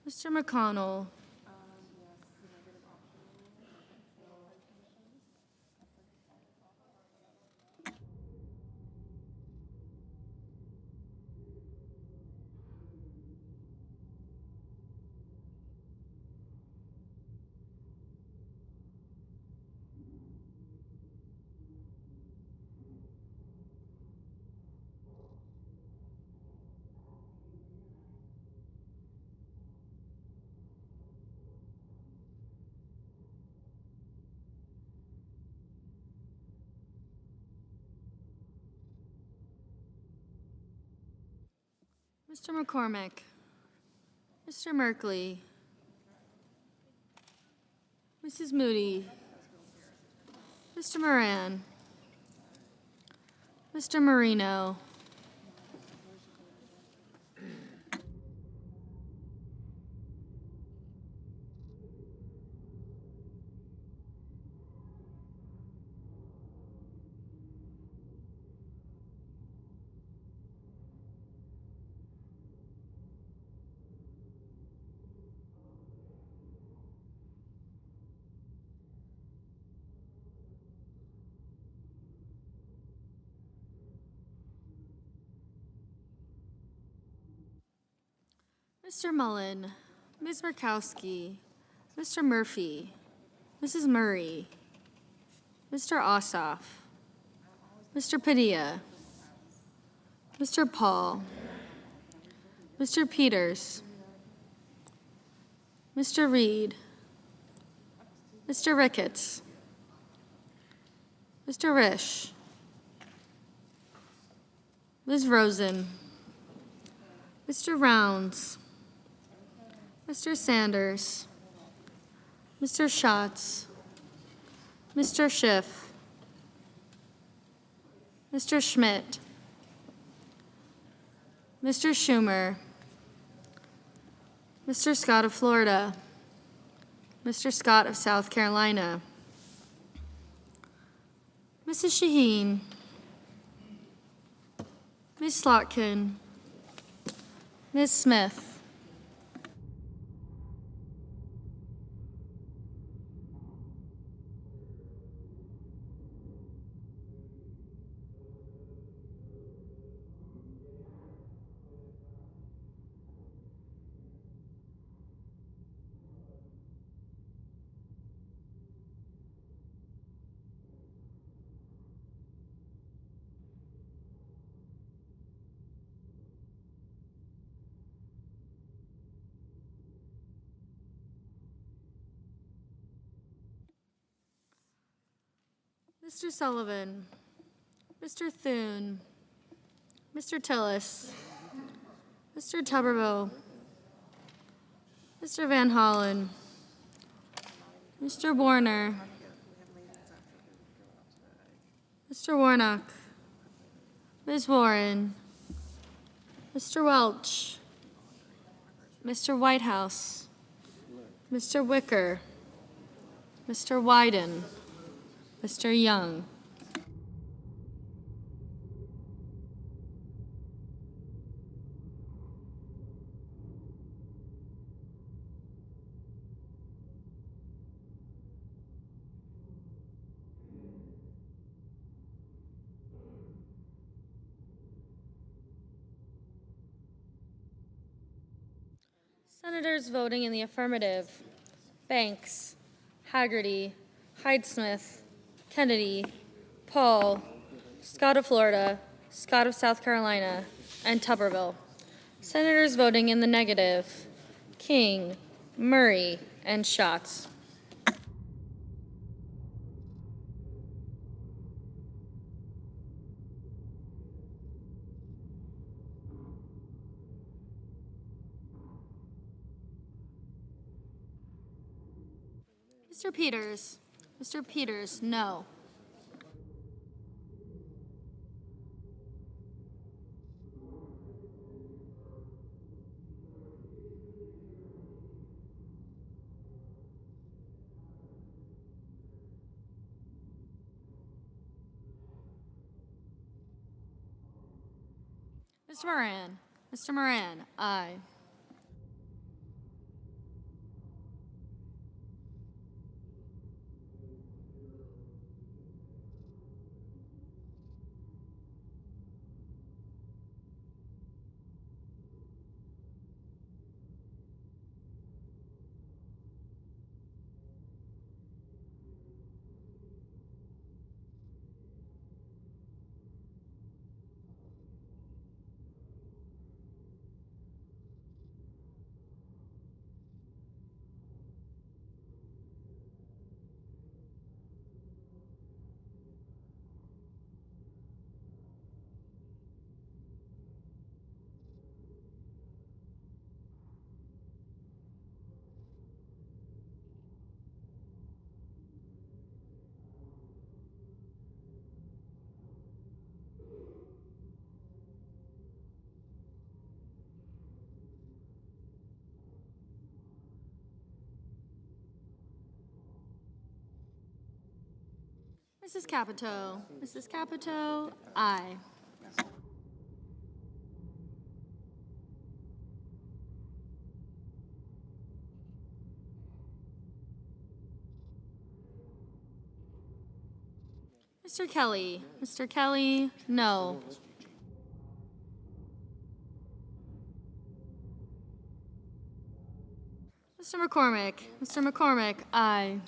Mr. McConnell, Mr. McCormick, Mr. Merkley, Mrs. Moody, Mr. Moran, Mr. Marino, Mr. Mullen, Ms. Murkowski, Mr. Murphy, Mrs. Murray, Mr. Ossoff, Mr. Padilla, Mr. Paul, Mr. Peters, Mr. Reed, Mr. Ricketts, Mr. Risch, Ms. Rosen, Mr. Rounds, Mr. Sanders, Mr. Schatz, Mr. Schiff, Mr. Schmidt, Mr. Schumer, Mr. Scott of Florida, Mr. Scott of South Carolina, Mrs. Shaheen, Ms. Slotkin, Ms. Smith, Mr. Sullivan, Mr. Thune, Mr. Tillis, Mr. Tuberville, Mr. Van Hollen, Mr. Warner, Mr. Warnock, Ms. Warren, Mr. Welch, Mr. Whitehouse, Mr. Wicker, Mr. Wyden, Mr. Young. Senators voting in the affirmative: Banks, Haggerty, Hyde-Smith, Kennedy, Paul, Scott of Florida, Scott of South Carolina, and Tuberville. Senators voting in the negative: King, Murray, and Schatz. Mr. Peters, no. Mr. Moran, aye. Mrs. Capito, aye. Mr. Kelly, no. Mr. McCormick, aye.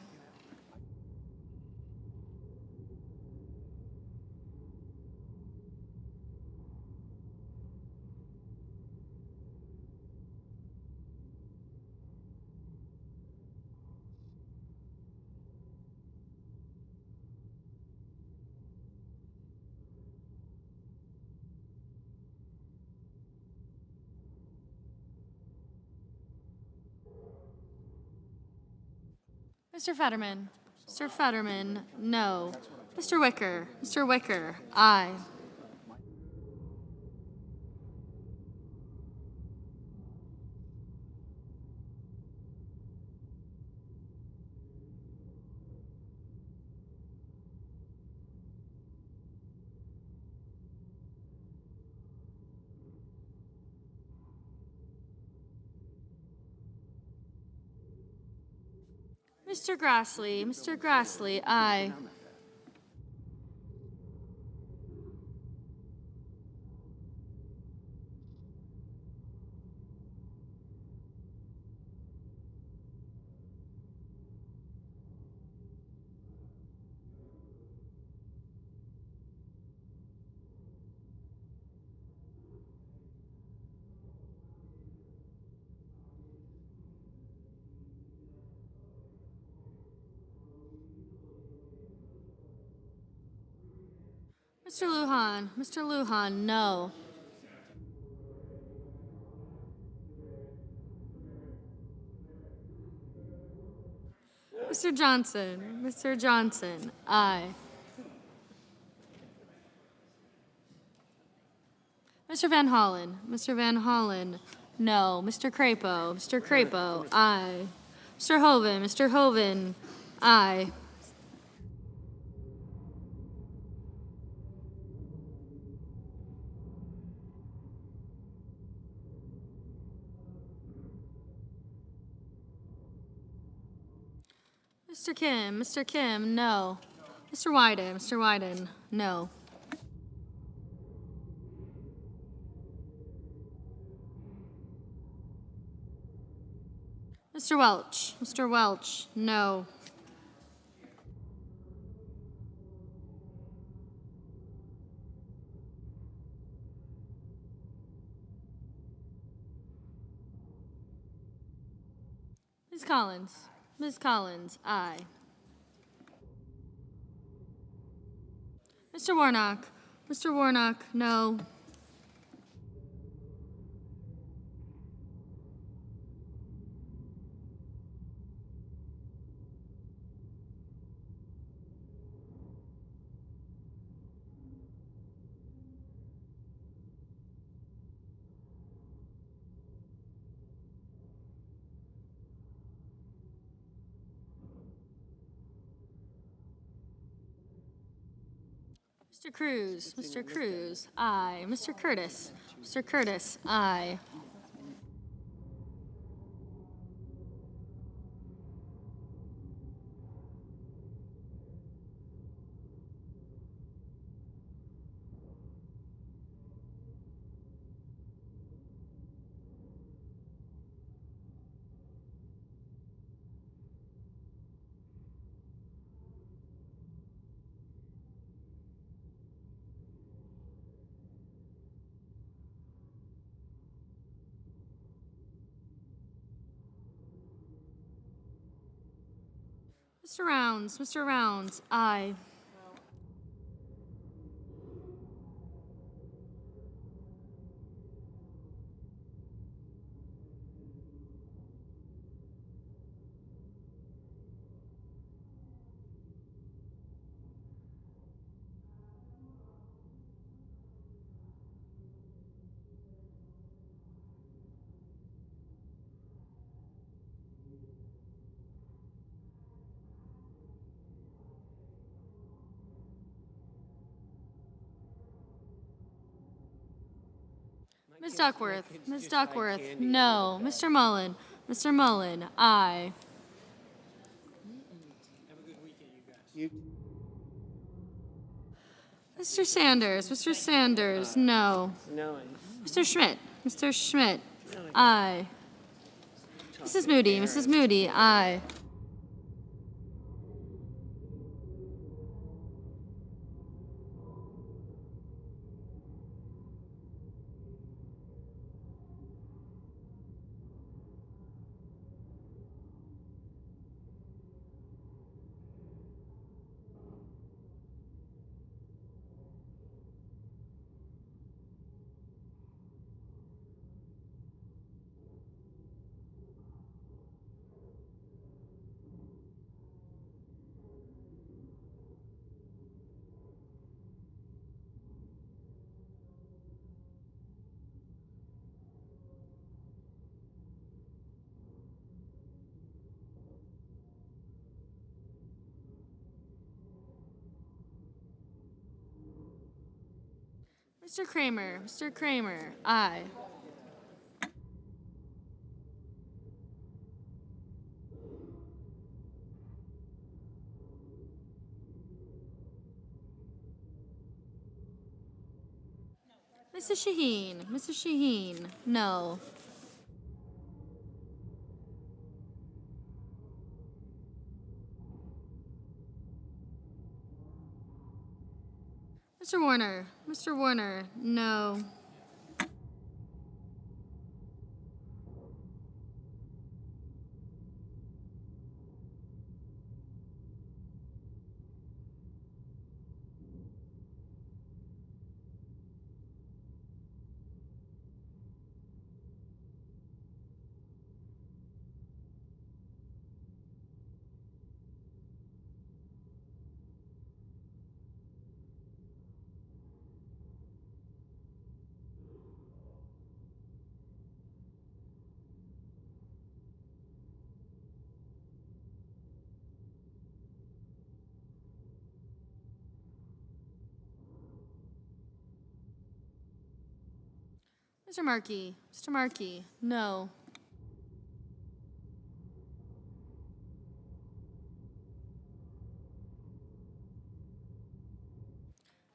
Mr. Fetterman. Mr. Fetterman, no. Mr. Wicker. Mr. Wicker, aye. Mr. Grassley, aye. Mr. Lujan, no. Mr. Johnson, aye. Mr. Van Hollen, no. Mr. Crapo, aye. Mr. Hoven, aye. Mr. Kim, no. Mr. Wyden, no. Mr. Welch, no. Ms. Collins, aye. Mr. Warnock, no. Mr. Cruz, aye. Mr. Curtis, aye. Mr. Rounds, aye. Ms. Duckworth, no. Mr. Mullen, aye. Mr. Sanders, no. Mr. Schmidt, aye. Mrs. Moody, aye. Mr. Kramer, Mr. Kramer, aye. Mrs. Shaheen, no. Mr. Warner, no. Mr. Markey, no.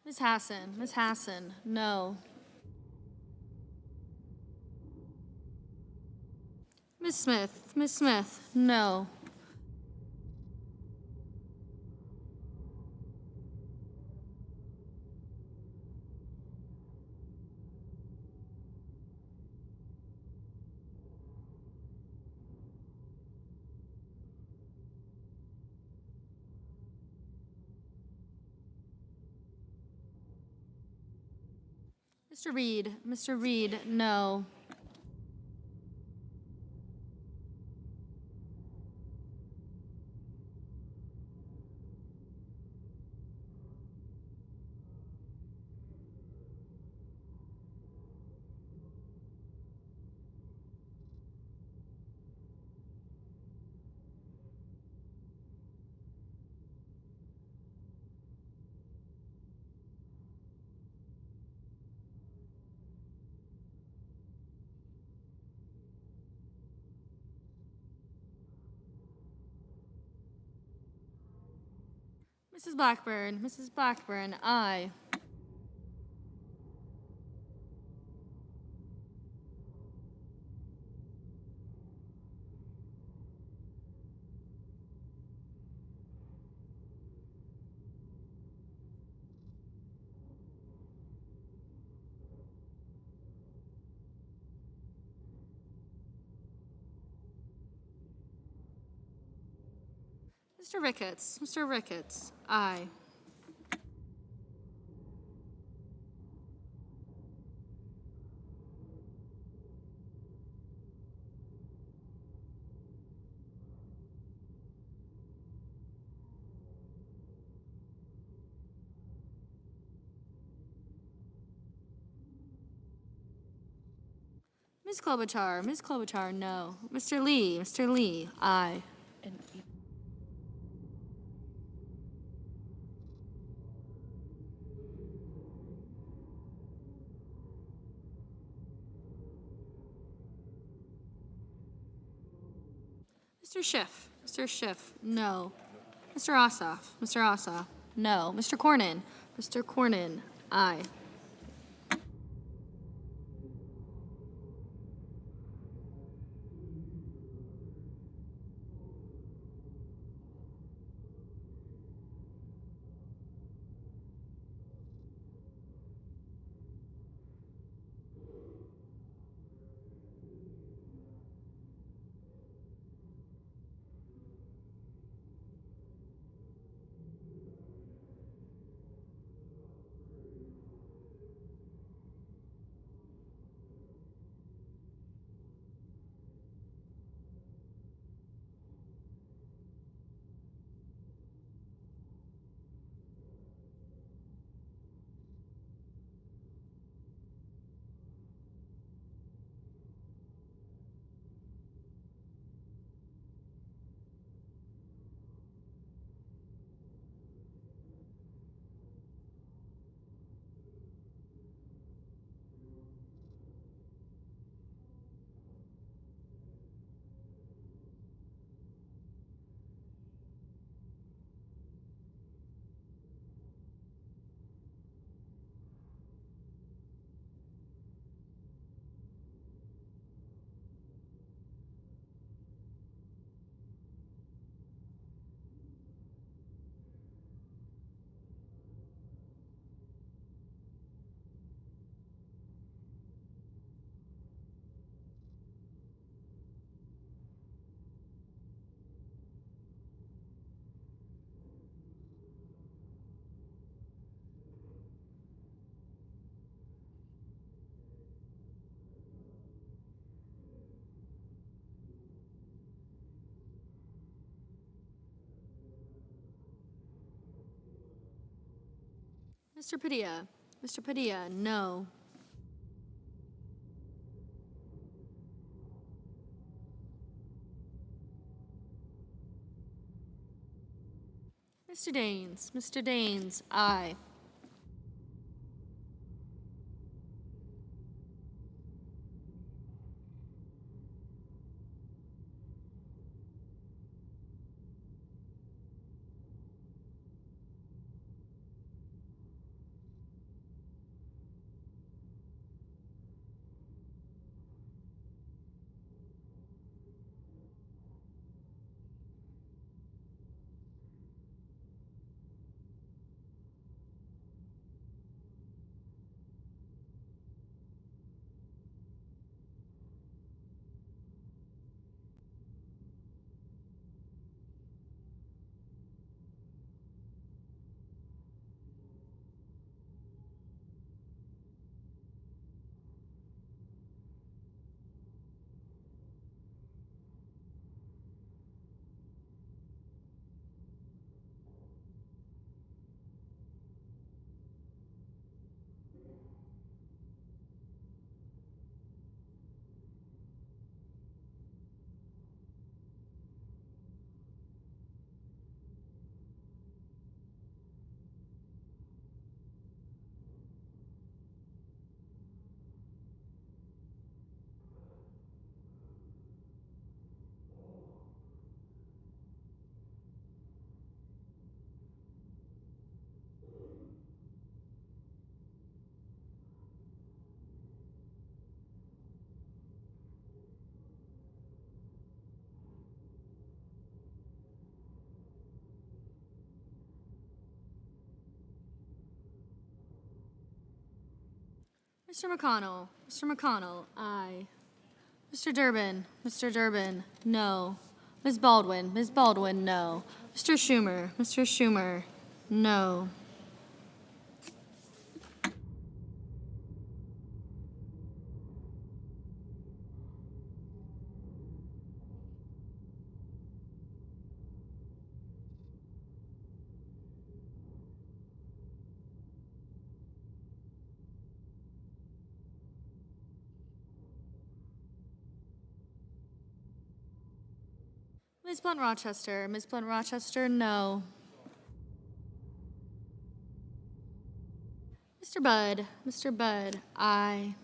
Ms. Hassan, no. Ms. Smith, no. Mr. Reed, no. Mrs. Blackburn, aye. Mr. Ricketts, aye. Ms. Klobuchar, no. Mr. Lee, aye. Mr. Schiff, no. Mr. Ossoff, no. Mr. Cornyn, aye. Mr. Padilla. Mr. Padilla, no. Mr. Daines. Mr. Daines, aye. Mr. McConnell. Mr. McConnell, aye. Mr. Durbin. Mr. Durbin, no. Ms. Baldwin. Ms. Baldwin, no. Mr. Schumer. Mr. Schumer, no. Ms. Blunt Rochester. Ms. Blunt Rochester, no. Mr. Budd. Mr. Budd, aye.